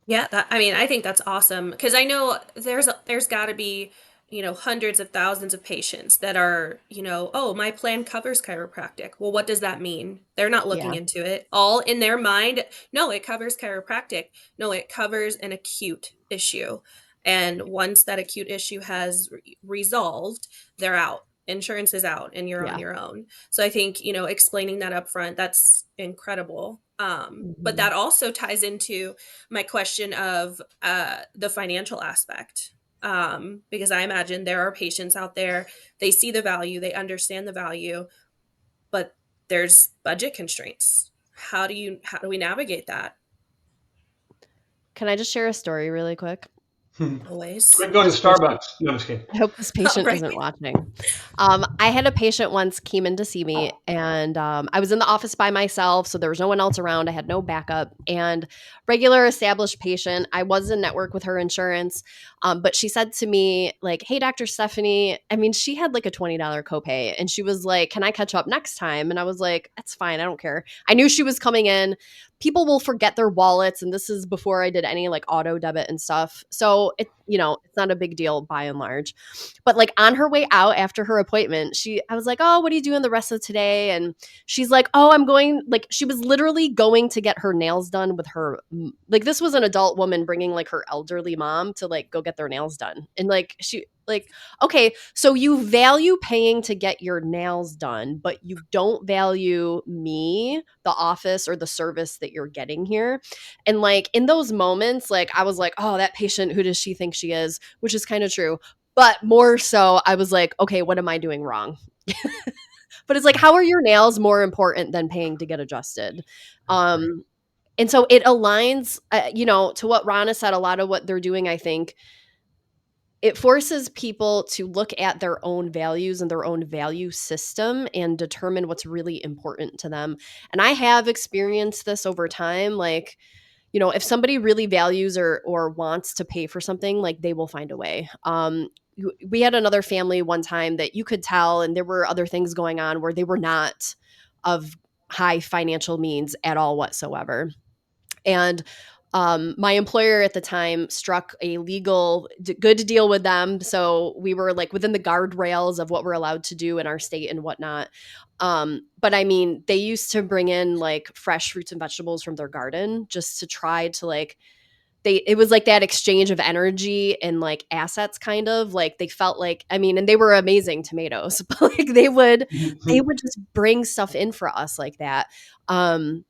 Yeah, I mean, I think that's awesome because I know there's got to be, hundreds of thousands of patients that are, oh, my plan covers chiropractic. Well, what does that mean? They're not looking Yeah. into it. All in their mind, no, it covers chiropractic. No, it covers an acute issue. And once that acute issue has resolved, they're out. Insurance is out and you're on Yeah. your own. So I think, explaining that up front, that's incredible. But Mhm. that also ties into my question of the financial aspect. Because I imagine there are patients out there, they see the value, they understand the value, but there's budget constraints. How do we navigate that? Can I just share a story really quick? Always. Quit going to This patient Starbucks. No, I'm just kidding. I hope this patient Right. isn't watching. I had a patient once came in to see me, and I was in the office by myself, so there was no one else around. I had no backup, and regular established patient. I was in network with her insurance, but she said to me like, "Hey, Dr. Stephanie." I mean, she had like a $20 copay, and she was like, "Can I catch up next time?" And I was like, "That's fine. I don't care." I knew she was coming in. People will forget their wallets, and this is before I did any like auto debit and stuff. So it's not a big deal by and large. But like on her way out after her appointment, I was like, "Oh, what are you doing the rest of today?" And she's like, "Oh, I'm going," like she was literally going to get her nails done with her, like this was an adult woman bringing like her elderly mom to like go get their nails done. And like she like, okay, so you value paying to get your nails done, but you don't value me, the office, or the service that you're getting here. And like in those moments, like I was like, "Oh, that patient, who does she think she is?" Which is kind of true. But more so, I was like, "Okay, what am I doing wrong?" But it's like, how are your nails more important than paying to get adjusted? Right. Um, and so it aligns, to what Rana said. A lot of what they're doing, I think, it forces people to look at their own values and their own value system and determine what's really important to them. And I have experienced this over time. Like, if somebody really values or wants to pay for something, like they will find a way. We had another family one time that you could tell, and there were other things going on where they were not of high financial means at all whatsoever. And my employer at the time struck a good deal with them. So we were like within the guardrails of what we're allowed to do in our state and whatnot. But I mean, they used to bring in like fresh fruits and vegetables from their garden just to try to like, it was like that exchange of energy and like assets, kind of like they felt like, I mean, and they were amazing tomatoes, but like they would just bring stuff in for us like that. Um,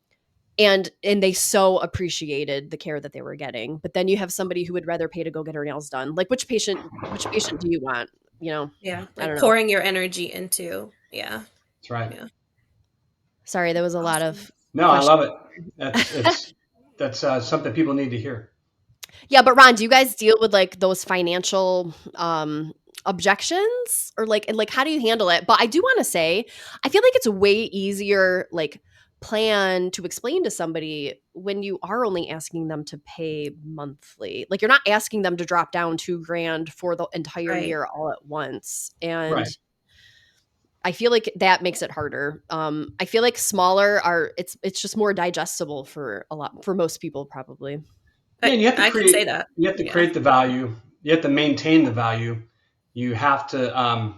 and they so appreciated the care that they were getting. But then you have somebody who would rather pay to go get her nails done. Like which patient do you want? Yeah. I Like don't know. pouring your energy into. Yeah. That's right. Yeah. Sorry, there was a lot Awesome. of No, I questions. love it. That's something people need to hear. Yeah, but Ron, do you guys deal with like those financial objections, or like, and like how do you handle it? But I do want to say, I feel like it's a way easier like plan to explain to somebody when you are only asking them to pay monthly. Like you're not asking them to drop down 2 grand for the entire Right. year all at once. And Right. I feel like that makes it harder. I feel like smaller are it's just more digestible for most people probably. Yeah, and I can say that. you have to Yeah. create the value. You have to maintain the value. You have to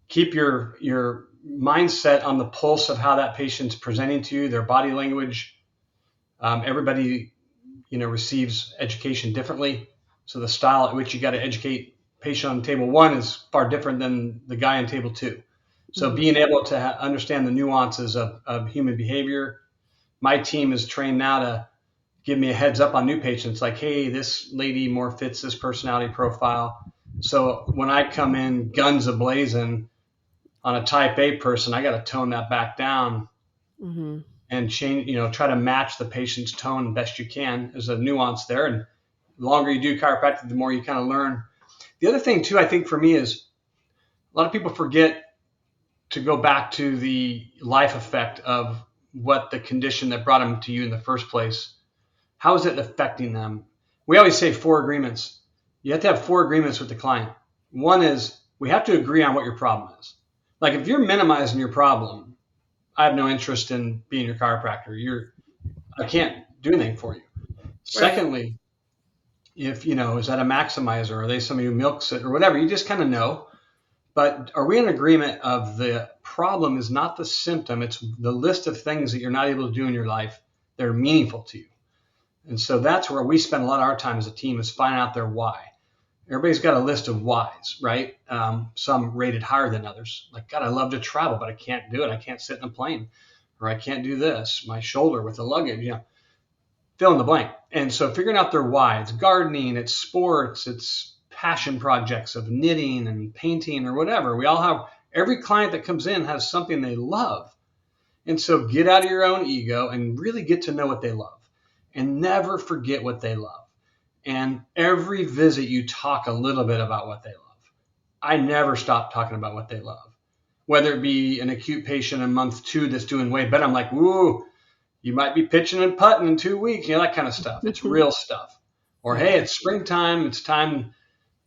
keep your mindset on the pulse of how that patient's presenting to you, their body language. Everybody, receives education differently. So the style at which you got to educate patient on table one is far different than the guy on table two. So Mhm. being able to understand the nuances of human behavior. My team is trained now to give me a heads up on new patients, like, hey, this lady more fits this personality profile. So when I come in guns ablazing on a type A person, I got to tone that back down Mhm. and change, try to match the patient's tone best you can. There's a nuance there. And the longer you do chiropractic, the more you kind of learn. The other thing, too, I think for me is a lot of people forget to go back to the life effect of what the condition that brought them to you in the first place. How is it affecting them? We always say 4 agreements. You have to have 4 agreements with the client. One is we have to agree on what your problem is. Like if you're minimizing your problem, I have no interest in being your chiropractor. I can't do anything for you. Right. Secondly, if is that a maximizer? Are they somebody who milks it or whatever? You just kind of know. But are we in agreement of the problem is not the symptom? It's the list of things that you're not able to do in your life that are meaningful to you. And so that's where we spend a lot of our time as a team is finding out their why. Everybody's got a list of whys, right? Some rated higher than others. Like, God, I love to travel, but I can't do it. I can't sit in a plane, or I can't do this. My shoulder with the luggage, fill in the blank. And so figuring out their why. It's gardening, it's sports, it's passion projects of knitting and painting or whatever. Every client that comes in has something they love. And so get out of your own ego and really get to know what they love and never forget what they love. And every visit, you talk a little bit about what they love. I never stop talking about what they love. Whether it be an acute patient in month 2 that's doing way better, I'm like, woo, you might be pitching and putting in 2 weeks, that kind of stuff. It's real stuff. Or, hey, Yeah. it's springtime. It's time.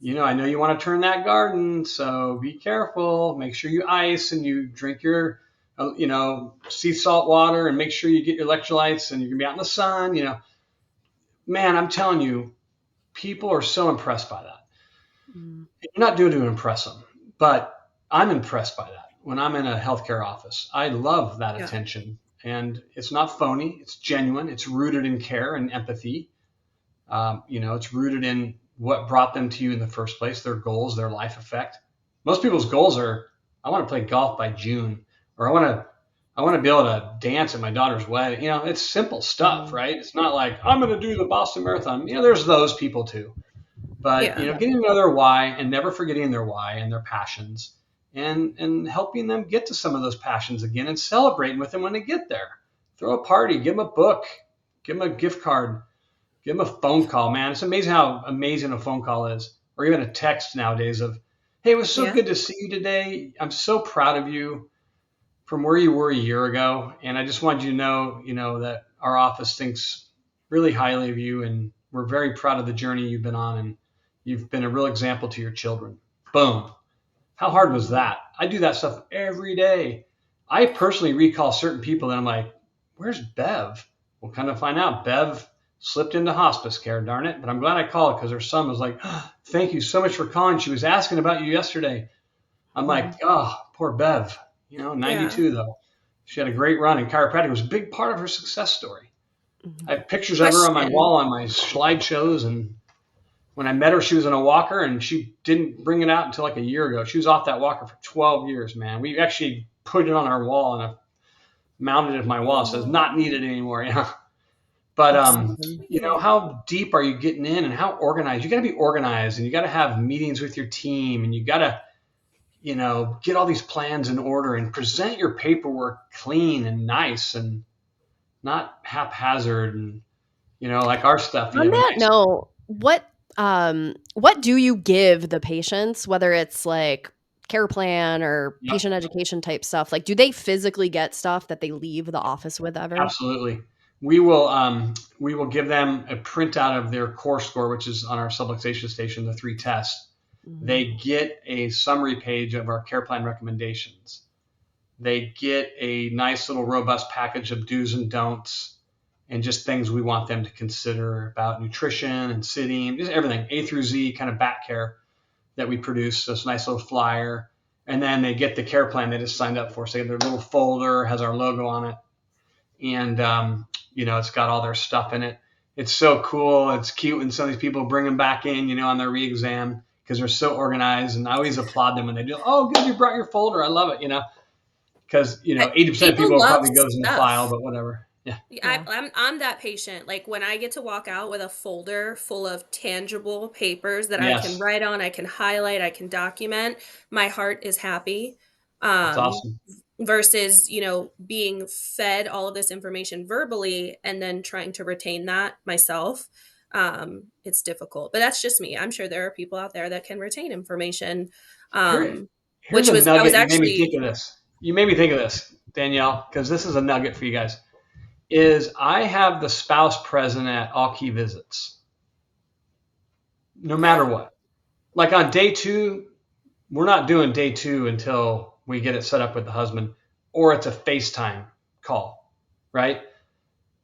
I know you want to turn that garden, so be careful. Make sure you ice and you drink your, sea salt water, and make sure you get your electrolytes, and you're going to be out in the sun. Man, I'm telling you, people are so impressed by that. Mm. You're not doing it to impress them, but I'm impressed by that when I'm in a healthcare office. I love that Yeah. attention, and it's not phony. It's genuine. It's rooted in care and empathy. It's rooted in what brought them to you in the first place, their goals, their life effect. Most people's goals are, I want to play golf by June, or I want to be able to dance at my daughter's wedding. It's simple stuff, Mhm. right? It's not like I'm going to do the Boston Marathon. There's those people too. But Yeah. getting to know their why and never forgetting their why and their passions, and helping them get to some of those passions again, and celebrating with them when they get there. Throw a party, give them a book, give them a gift card, give them a phone call. Man, it's amazing how amazing a phone call is, or even a text nowadays of, hey, it was so Yeah. good to see you today. I'm so proud of you from where you were a year ago, and I just wanted you to know that our office thinks really highly of you, and we're very proud of the journey you've been on, and you've been a real example to your children. Boom. How hard was Mhm. that? I do that stuff every day. I personally recall certain people that I'm like, where's Bev? We'll kind of find out. Bev slipped into hospice care, darn it. But I'm glad I called, because her son was like, oh, thank you so much for calling. She was asking about you yesterday. I'm like, Mhm. oh, poor Bev. Yeah. 92 though. She had a great run, and chiropractic was a big part of her success story. I Mhm. have pictures of her on my Question. wall on my slideshows, and when I met her, she was in a walker, and she didn't bring it out until like a year ago. She was off that walker for 12 years, man. We actually put it on our wall, and I mounted it to my wall. It says Oh, not needed anymore. But That's oh, awesome. sweet. how deep are you getting in, and how organized? You got to be organized, and you got to have meetings with your team, and you got to get all these plans in order, and present your paperwork clean and nice, and not haphazard, and like our stuff. You On have a that nice. note, what do you give the patients, whether it's like care plan or Yep, patient education type stuff? Like, do they physically get stuff that they leave the office with ever? absolutely. We will give them a printout of their core score, which is on our subluxation station, the 3 tests. Mhm. They get a summary page of our care plan recommendations. They get a nice little robust package of do's and don'ts, and just things we want them to consider about nutrition and sitting, just everything, A through Z kind of back care that we produce. This nice little flyer. And then they get the care plan they just signed up for. So their little folder has our logo on it, and it's got all their stuff in it. It's so cool. It's cute when some of these people bring them back in, on their re-exam, because they're so organized. And I always applaud them when they do. Oh, good, you brought your folder. I love it. Because 80% of People people love probably goes in the file, stuff. but whatever. Yeah. I, Yeah. I'm that patient. Like when I get to walk out with a folder full of tangible papers that I can Yes, write on, I can highlight, I can document, my heart is happy. that's Um, awesome. versus, being fed all of this information verbally and then trying to retain that myself. It's difficult, but that's just me. I'm sure there are people out there that can retain information. Here, Um, here's which a was, I was nugget. You made me think actually, of this. You made me think of this, Danielle, because this is a nugget for you guys. Is I have the spouse present at all key visits, no matter okay, what. Like on day 2, we're not doing day 2 until we get it set up with the husband, or it's a FaceTime call, right?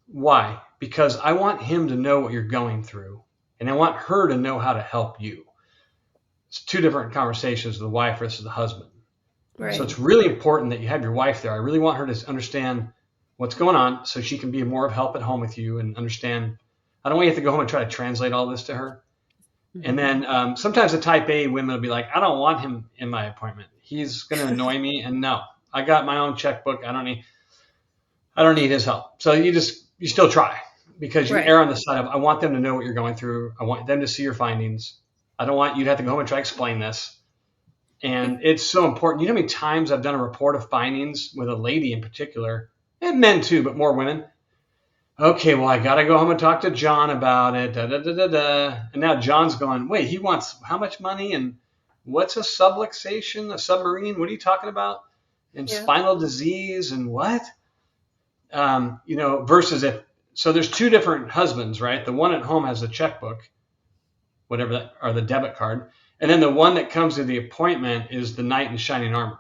Why? Because I want him to know what you're going through, and I want her to know how to help you. It's 2 different conversations, the wife versus the husband. So right. Mhm. it's really important that you have your wife there. I really want her to understand what's going on, so she can be more of help at home with you and understand. I don't want you to have to go home and try to translate all this to her. And Mhm. then sometimes the type A women will be like, I don't want him in my appointment. He's going to annoy me. And no, I got my own checkbook. I don't need his help. So you still try, because you Right. err on the side of, I want them to know what you're going through. I want them to see your findings. I don't want you to have to go home and try to explain this. And it's so important. You know how many times I've done a report of findings with a lady in particular, and men too, but more women. Okay, well, I got to go home and talk to John about it. Da, da, da, da, da. And now John's going, wait, he wants how much money? And what's a subluxation, a submarine? What are you talking about? And Yeah. spinal disease and what? Versus if, so there's two different husbands, right? The one at home has a checkbook, whatever that, or the debit card. And then the one that comes to the appointment is the knight in shining armor.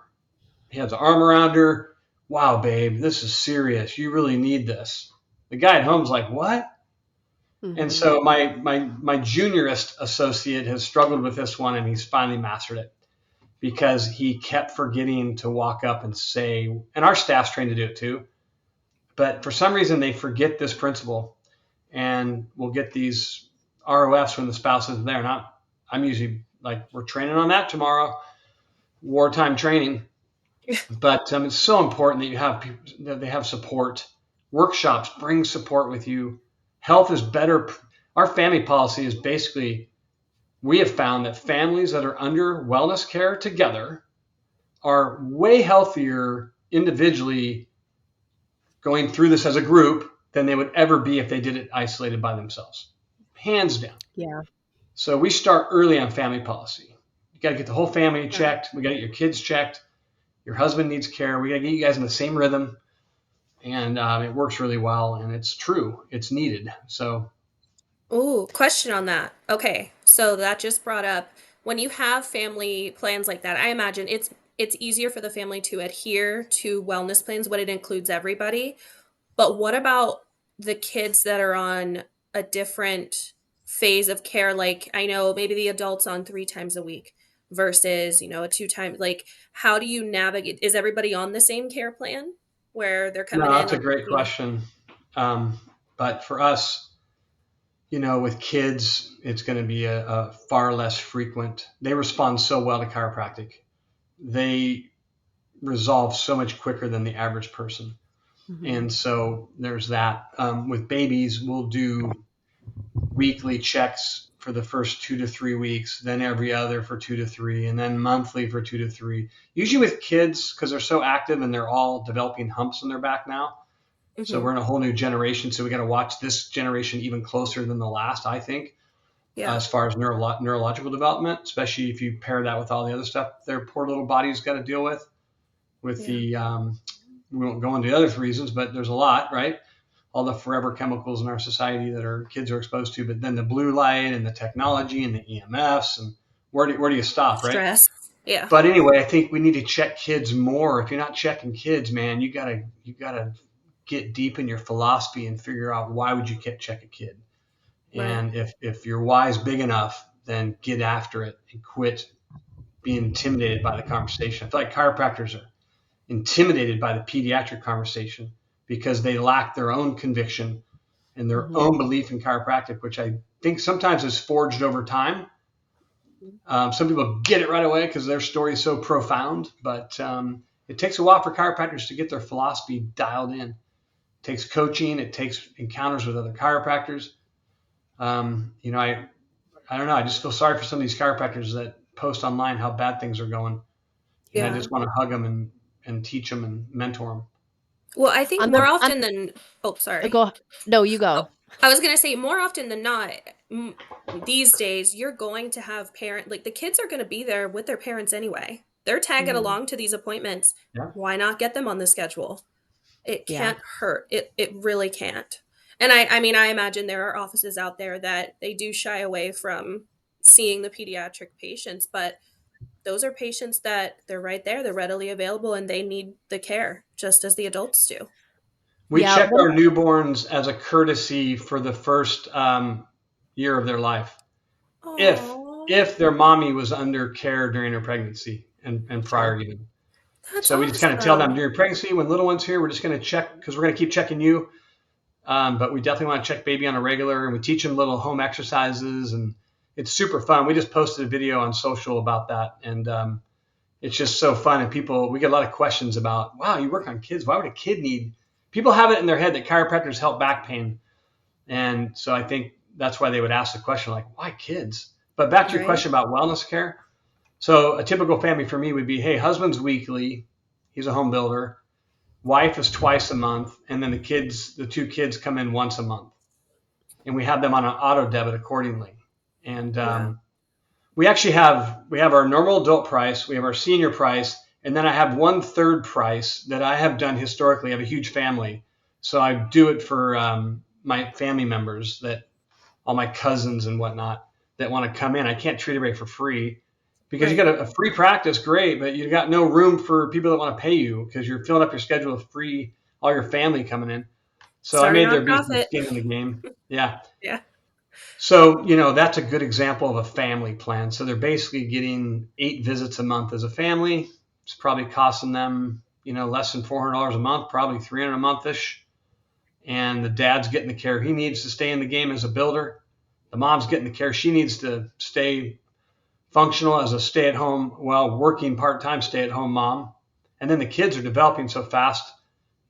He has an arm around her. Wow, babe, this is serious. You really need this. The guy at home's like, what? And Mhm. so my juniorist associate has struggled with this one, and he's finally mastered it because he kept forgetting to walk up and say, and our staff's trained to do it too, but for some reason they forget this principle, and we'll get these ROFs when the spouse isn't there. Not, I'm usually like, we're training on that tomorrow, wartime training. But it's so important that you have people, that they have support. Workshops bring support with you. Health is better. Our family policy is basically, we have found that families that are under wellness care together are way healthier individually going through this as a group than they would ever be if they did it isolated by themselves. Hands down. Yeah. So we start early on family policy. You got to get the whole family Yeah. checked. We got to get your kids checked. Your husband needs care. We got to get you guys in the same rhythm. And it works really well. And it's true. It's needed. So, Ooh, question on that. Okay, so that just brought up when you have family plans like that, I imagine it's easier for the family to adhere to wellness plans when it includes everybody. But what about the kids that are on a different phase of care? Like I know maybe the adults on 3 times a week versus, a 2 time. Like how do you navigate? Is everybody on the same care plan where they're no, coming in that's a on, great question. But for us, with kids, it's going to be a far less frequent. They respond so well to chiropractic. They resolve so much quicker than the average person. Mhm. And so there's that. With babies, we'll do weekly checks for the first 2 to 3 weeks, then every other for 2 to 3, and then monthly for 2 to 3. Usually with kids, because they're so active and they're all developing humps in their back now. So Mhm. we're in a whole new generation. So we got to watch this generation even closer than the last, I think, Yeah. as far as neurological development, especially if you pair that with all the other stuff their poor little body's got to deal with Yeah. the, we won't go into the other reasons, but there's a lot, right? All the forever chemicals in our society that our kids are exposed to, but then the blue light and the technology and the EMFs, and where do you stop, right? Stress. Yeah. But anyway, I think we need to check kids more. If you're not checking kids, man, you gotta get deep in your philosophy and figure out why would you check a kid. Right. And if your why is big enough, then get after it and quit being intimidated by the conversation. I feel like chiropractors are intimidated by the pediatric conversation because they lack their own conviction and their Mhm. own belief in chiropractic, which I think sometimes is forged over time. Some people get it right away because their story is so profound, but it takes a while for chiropractors to get their philosophy dialed in. It takes coaching, it takes encounters with other chiropractors. I don't know. I just feel sorry for some of these chiropractors that post online how bad things are going, and I Yeah. just want to hug them and teach them and mentor them. Well, I think On more the on often than oh, sorry. go No, you Oh, go. I was gonna say more often than not, m- these days you're going to have the kids are going to be there with their parents anyway. They're tagging Mhm. along to these appointments. Yeah. Why not get them on the schedule? It Yeah. can't hurt. It really can't. And I mean I imagine there are offices out there that they do shy away from seeing the pediatric patients, but those are patients that they're right there, they're readily available, and they need the care just as the adults do. We Yeah, check one our newborns as a courtesy for the first year of their life. If Oh, if their mommy was under care during her pregnancy and sure. prior even. that's So we just kind of tell them awesome. during pregnancy, when little one's here, we're just going to check because we're going to keep checking you. But we definitely want to check baby on a regular, and we teach them little home exercises, and it's super fun. We just posted a video on social about that, and it's just so fun. And we get a lot of questions about, wow, you work on kids. Why would a kid need? People have it in their head that chiropractors help back pain, and so I think that's why they would ask the question like, why kids? But back to your Right? question about wellness care. So a typical family for me would be, hey, husband's weekly. He's a home builder. Wife is twice a month, and then the two kids come in once a month, and we have them on an auto debit accordingly. And Yeah. we have our normal adult price, we have our senior price, and then I have one third price that I have done historically. I have a huge family, so I do it for my family members, that all my cousins and whatnot that want to come in. I can't treat everybody for free because you Right. got a free practice, great, but you got no room for people that want to pay you because you're filling up your schedule with free, all your family coming in. So I Start a made there be some nonprofit. skin in the game. Yeah. Yeah. So, that's a good example of a family plan. So they're basically getting 8 visits a month as a family. It's probably costing them, less than $400 a month, probably 300 a month ish. And the dad's getting the care he needs to stay in the game as a builder. The mom's getting the care she needs to stay functional as a stay at home, working part time stay at home mom. And then the kids are developing so fast.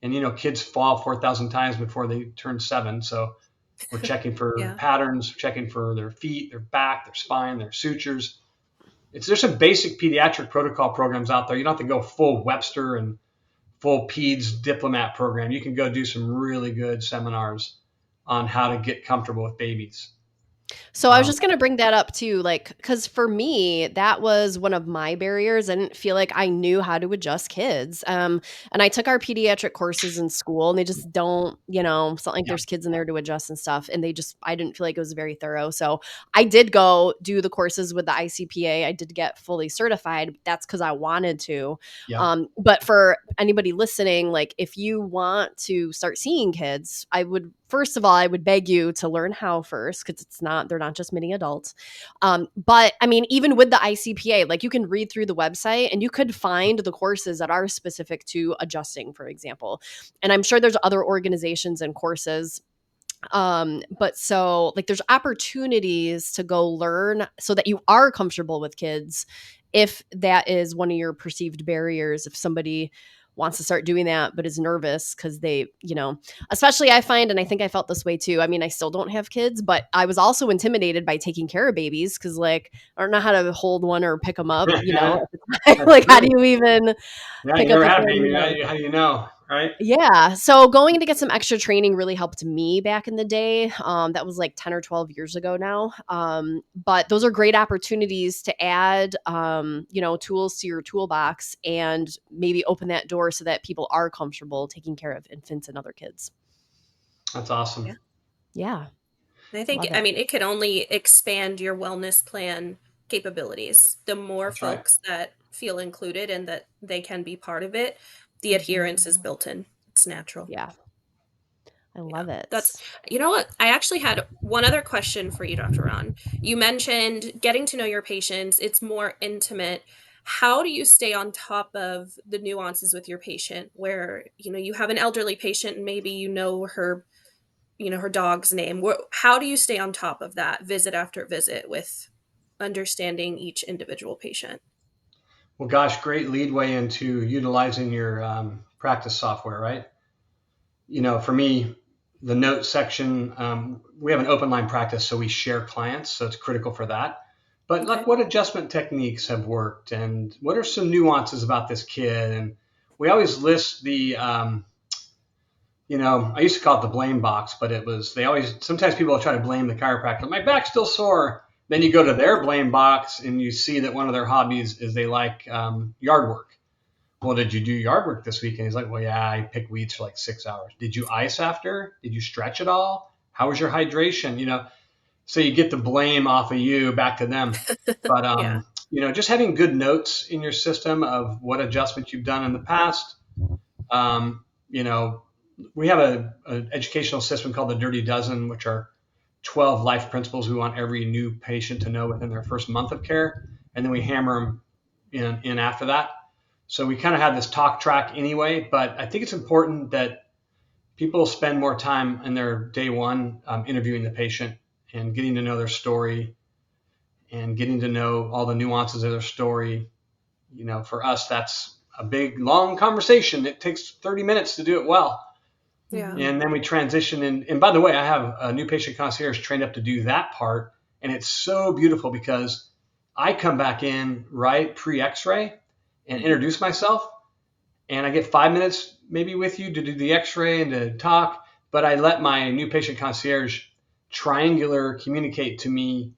And, kids fall 4,000 times before they turn 7. So we're checking for Yeah. patterns, checking for their feet, their back, their spine, their sutures. There's some basic pediatric protocol programs out there. You don't have to go full Webster and full PEDS diplomat program. You can go do some really good seminars on how to get comfortable with babies. So I was Um, just gonna bring that up too, like, because for me, that was one of my barriers. I didn't feel like I knew how to adjust kids. And I took our pediatric courses in school, and they just don't, it's not like yeah, there's kids in there to adjust and stuff. And I didn't feel like it was very thorough. So I did go do the courses with the ICPA. I did get fully certified. But that's because I wanted to. yeah, But for anybody listening, like, if you want to start seeing kids, first of all, I would beg you to learn how first, because they're not just mini adults. But I mean, even with the ICPA, like, you can read through the website and you could find the courses that are specific to adjusting, for example. And I'm sure there's other organizations and courses. But so, like, there's opportunities to go learn so that you are comfortable with kids, if that is one of your perceived barriers. If somebody wants to start doing that but is nervous because especially, I find, and I think I felt this way too. I mean, I still don't have kids, but I was also intimidated by taking care of babies because, like, I don't know how to hold one or pick them up, that's like, how do true. you even Yeah, you pick up never a had a brand baby. new one? How do you know, right? Yeah. So going to get some extra training really helped me back in the day. That was like 10 or 12 years ago now. But those are great opportunities to add, tools to your toolbox and maybe open that door so that people are comfortable taking care of infants and other kids. That's awesome. Yeah. Yeah. And I think, Love I it. mean, it could only expand your wellness plan capabilities. The more That's right. folks that feel included and that they can be part of it, the Mhm. adherence is built in. It's natural. Yeah. I Yeah. love That's, it. you know what? I actually had one other question for you, Dr. Ron. You mentioned getting to know your patients, it's more intimate. How do you stay on top of the nuances with your patient where, you have an elderly patient and maybe her dog's name? How do you stay on top of that visit after visit with understanding each individual patient? Well, gosh, great leadway into utilizing your practice software, right? For me, the note section, we have an open line practice, so we share clients, so it's critical for that. But look, Okay. what adjustment techniques have worked, and what are some nuances about this kid? And we always list I used to call it the blame box, but sometimes people will try to blame the chiropractor. My back's still sore. Then you go to their blame box and you see that one of their hobbies is they like yard work. Well, did you do yard work this weekend? He's like, well, yeah, I picked weeds for like 6 hours. Did you ice after? Did you stretch at all? How was your hydration? So you get the blame off of you back to them. But, Yeah. just having good notes in your system of what adjustments you've done in the past. Um, you know, we have an educational system called the Dirty Dozen, which are 12 life principles we want every new patient to know within their first month of care. And then we hammer them in after that. So we kind of have this talk track anyway, but I think it's important that people spend more time in their day one interviewing the patient and getting to know their story and getting to know all the nuances of their story. For us, that's a big, long conversation. It takes 30 minutes to do it well. Yeah. And then we transition in. And by the way, I have a new patient concierge trained up to do that part. And it's so beautiful because I come back in right pre x ray and Mhm. introduce myself. And I get 5 minutes maybe with you to do the x-ray and to talk, but I let my new patient concierge triangular communicate to me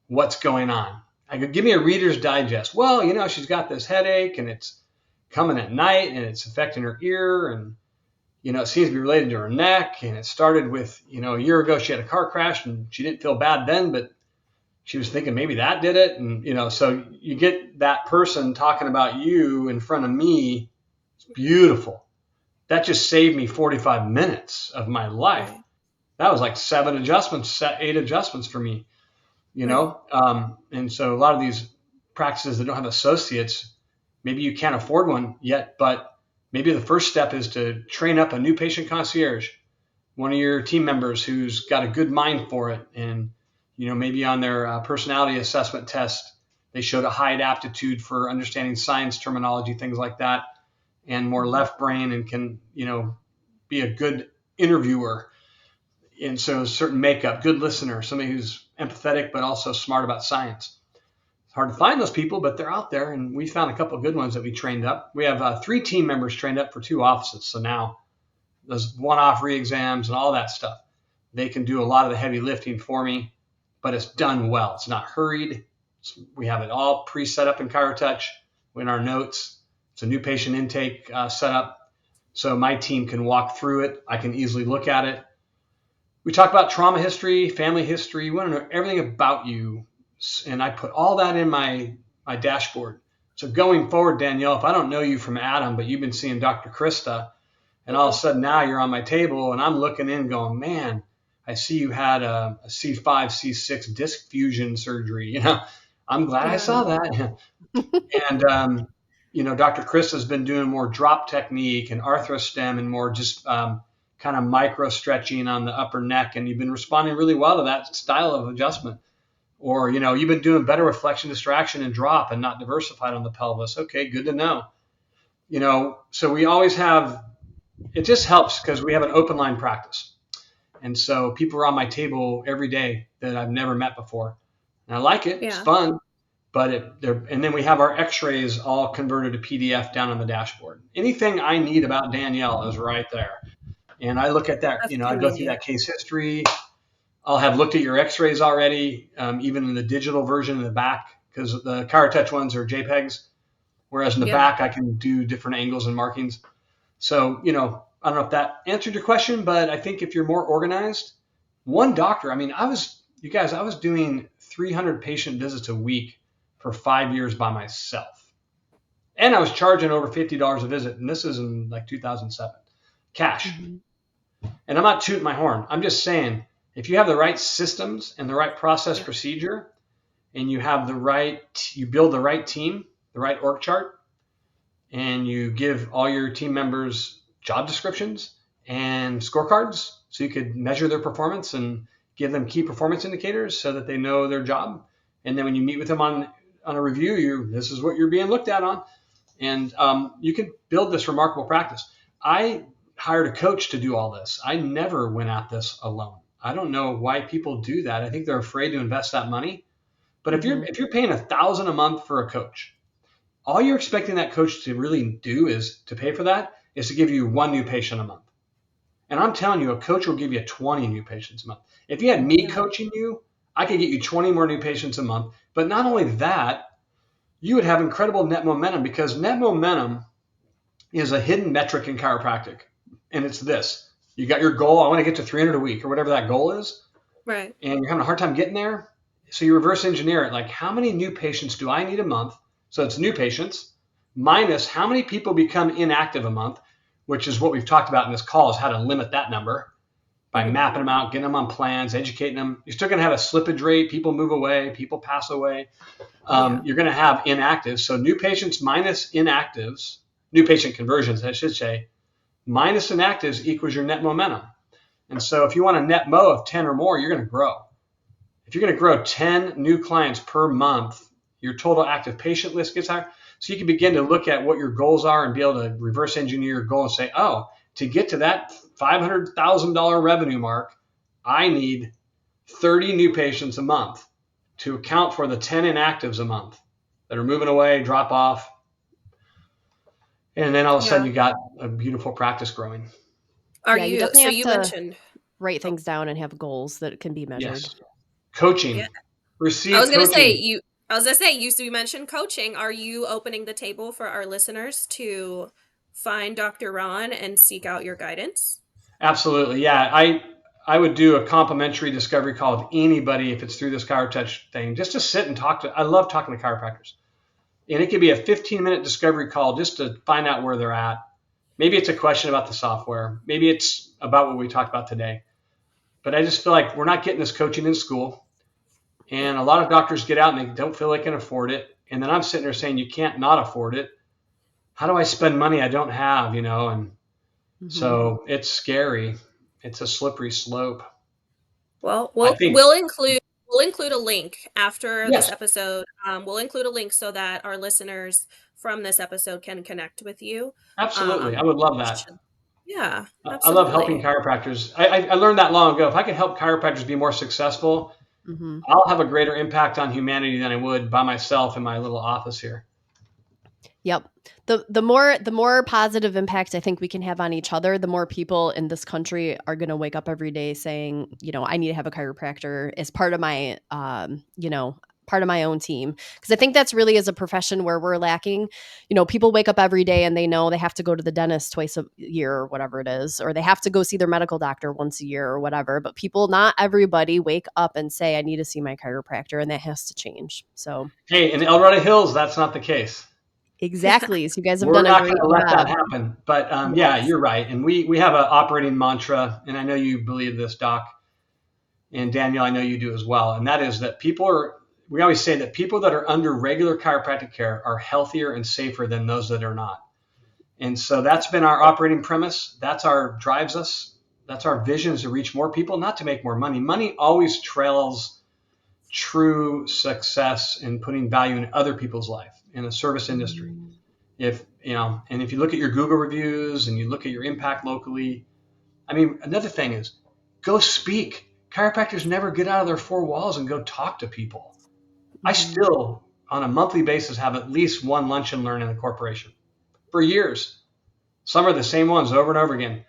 what's going on. I could give me a Reader's Digest. Well, she's got this headache and it's coming at night and it's affecting her ear, and it seems to be related to her neck. And it started with, a year ago she had a car crash and she didn't feel bad then, but she was thinking maybe that did it. And, so you get that person talking about you in front of me. It's beautiful. That just saved me 45 minutes of my life. Right. That was like 8 adjustments for me, Right. And so a lot of these practices that don't have associates, maybe you can't afford one yet, but maybe the first step is to train up a new patient concierge, one of your team members who's got a good mind for it. And, maybe on their personality assessment test, they showed a high aptitude for understanding science terminology, things like that, and more left brain, and can, be a good interviewer. And so certain makeup, good listener, somebody who's empathetic, but also smart about science. It's hard to find those people, but they're out there. And we found a couple of good ones that we trained up. We have 3 team members trained up for 2 offices. So now those one-off re-exams and all that stuff, they can do a lot of the heavy lifting for me, but it's done well. It's not hurried. We have it all pre-set up in ChiroTouch in our notes. It's a new patient intake setup. So my team can walk through it. I can easily look at it. We talk about trauma history, family history. We want to know everything about you. And I put all that in my dashboard. So going forward, Danielle, if I don't know you from Adam, but you've been seeing Dr. Krista, and all of a sudden now you're on my table and I'm looking in going, man, I see you had a C5, C6 disc fusion surgery. I'm glad I saw that. And, Dr. Krista's been doing more drop technique and arthrostem and more just kind of micro stretching on the upper neck. And you've been responding really well to that style of adjustment. Or, you've been doing better with flexion distraction and drop and not diversified on the pelvis. Okay, good to know. So we always have, it just helps because we have an open line practice. And so people are on my table every day that I've never met before. And I like it. It's Yeah. fun. But and then we have our x-rays all converted to PDF down on the dashboard. Anything I need about Danielle is right there. And I look at that, That's I go through convenient. that case history. I'll have looked at your x-rays already, even in the digital version in the back, because the ChiroTouch ones are JPEGs, whereas in the Yeah. back I can do different angles and markings. So, I don't know if that answered your question, but I think if you're more organized, one doctor, I was doing 300 patient visits a week for 5 years by myself. And I was charging over $50 a visit. And this is in like 2007, cash. Mhm. And I'm not tooting my horn. I'm just saying, if you have the right systems and the right process Yeah. procedure, and you have you build the right team, the right org chart, and you give all your team members job descriptions and scorecards so you could measure their performance and give them key performance indicators so that they know their job. And then when you meet with them on a review, this is what you're being looked at on. And you can build this remarkable practice. I hired a coach to do all this. I never went at this alone. I don't know why people do that. I think they're afraid to invest that money. But if you're paying $1,000 a month for a coach, all you're expecting that coach to really do is to pay for that is to give you 1 new patient a month. And I'm telling you, a coach will give you 20 new patients a month. If you had me Yeah. coaching you, I could get you 20 more new patients a month. But not only that, you would have incredible net momentum, because net momentum is a hidden metric in chiropractic. And it's this: you got your goal, I want to get to 300 a week or whatever that goal is, Right. and you're having a hard time getting there. So you reverse engineer it, like, how many new patients do I need a month? So it's new patients minus how many people become inactive a month, which is what we've talked about in this call, is how to limit that number by Mhm. mapping them out, getting them on plans, educating them. You're still going to have a slippage rate. People move away, people pass away. Yeah. You're going to have inactives. So new patients minus inactives, new patient conversions, I should say, minus inactives equals your net momentum. And so if you want a net mo of 10 or more, you're going to grow. If you're going to grow 10 new clients per month, your total active patient list gets higher. So you can begin to look at what your goals are and be able to reverse engineer your goal and say, oh, to get to that $500,000 revenue mark, I need 30 new patients a month to account for the 10 inactives a month that are moving away, drop off. And then all of a sudden Yeah. you got a beautiful practice growing. Yeah, you definitely So have you to mentioned, write oh, things down and have goals that can be measured. Yes. yeah. Coaching. I Receive was gonna say coaching. you. I was gonna say you mentioned coaching. Are you opening the table for our listeners to find Dr. Ron and seek out your guidance? Absolutely. Yeah. I would do a complimentary discovery call with anybody if it's through this ChiroTouch thing, just to sit and talk to. I love talking to chiropractors. And it could be a 15-minute discovery call just to find out where they're at. Maybe it's a question about the software. Maybe it's about what we talked about today. But I just feel like we're not getting this coaching in school. Yep. And a lot of doctors get out and they don't feel they can afford it. And then I'm sitting there saying, you can't not afford it. How do I spend money I don't have, And Mhm. so it's scary. It's a slippery slope. Well, I we'll think, we'll include we'll include a link after this yes, episode. We'll include a link so that our listeners from this episode can connect with you. absolutely. I Um, would love that. should- yeah, I love helping absolutely. chiropractors. I learned that long ago. If I could help chiropractors be more successful, Mhm. I'll have a greater impact on humanity than I would by myself in my little office here. Yep. The more positive impact I think we can have on each other, the more people in this country are going to wake up every day saying, I need to have a chiropractor as part of my part of my own team, because I think that's really, as a profession, where we're lacking. People wake up every day and they know they have to go to the dentist twice a year or whatever it is, or they have to go see their medical doctor once a year or whatever, but not everybody wake up and say, I need to see my chiropractor, and that has to change. So Hey, in El Dorado Hills, that's not the case. exactly. So you guys have We're done a not going great to let that job. happen. But yeah, Yes. you're right. And we have an operating mantra, and I know you believe this, Doc, and Danielle, I know you do as well. And that is that we always say that people that are under regular chiropractic care are healthier and safer than those that are not. And so that's been our operating premise. That's our drives us. That's our vision, is to reach more people, not to make more money. Money always trails true success in putting value in other people's life in a service industry. Mhm. If you look at your Google reviews and you look at your impact locally, I mean, another thing is go speak. Chiropractors never get out of their four walls and go talk to people. I Mhm. still, on a monthly basis, have at least one lunch and learn in the corporation for years. Some are the same ones over and over again.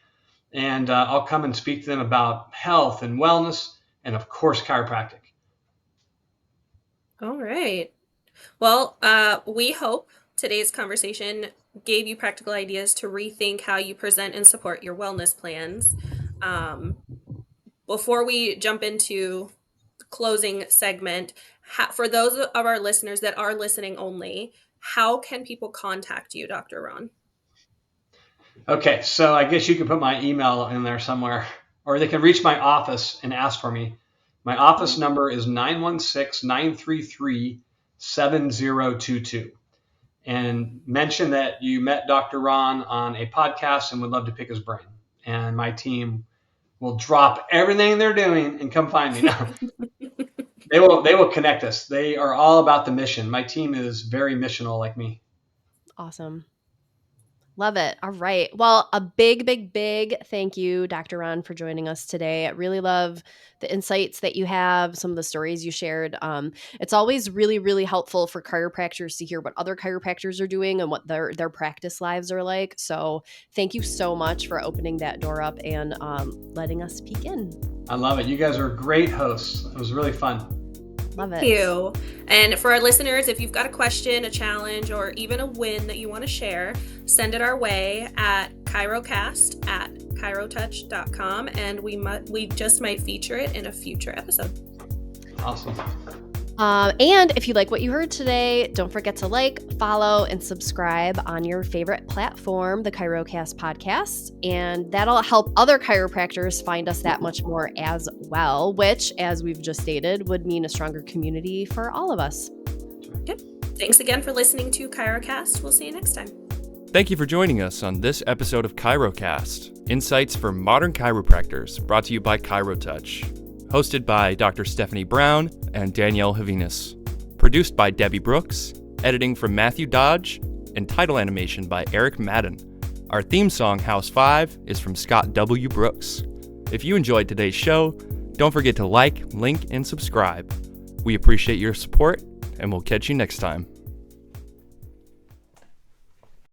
And I'll come and speak to them about health and wellness and, of course, chiropractic. All right. Well, we hope today's conversation gave you practical ideas to rethink how you present and support your wellness plans. Um, Before we jump into the closing segment, for those of our listeners that are listening only, how can people contact you, Dr. Ron? Okay, so I guess you can put my email in there somewhere, or they can reach my office and ask for me. My office number is 916-933-7022. And mention that you met Dr. Ron on a podcast and would love to pick his brain. And my team will drop everything they're doing and come find me. No, they will connect us. They are all about the mission. My team is very missional like me. Awesome. Love it. All right. Well, a big, big, big thank you, Dr. Ron, for joining us today. I really love the insights that you have, some of the stories you shared. It's always really, really helpful for chiropractors to hear what other chiropractors are doing and what their practice lives are like. So thank you so much for opening that door up and letting us peek in. I love it. You guys are great hosts. It was really fun. Love it. Thank you. And for our listeners, if you've got a question, a challenge, or even a win that you want to share, send it our way at ChiroCast@chirotouch.com, and we just might feature it in a future episode. Awesome. And if you like what you heard today, don't forget to follow, and subscribe on your favorite platform, the ChiroCast podcast. And that'll help other chiropractors find us that much more as well, which, as we've just stated, would mean a stronger community for all of us. Yep. Thanks again for listening to ChiroCast. We'll see you next time. Thank you for joining us on this episode of ChiroCast, Insights for Modern Chiropractors, brought to you by ChiroTouch. Hosted by Dr. Stephanie Brown and Danielle Javines. Produced by Debbie Brooks, editing from Matthew Dodge, and title animation by Eric Madden. Our theme song, House 5, is from Scott W. Brooks. If you enjoyed today's show, don't forget to link, and subscribe. We appreciate your support, and we'll catch you next time.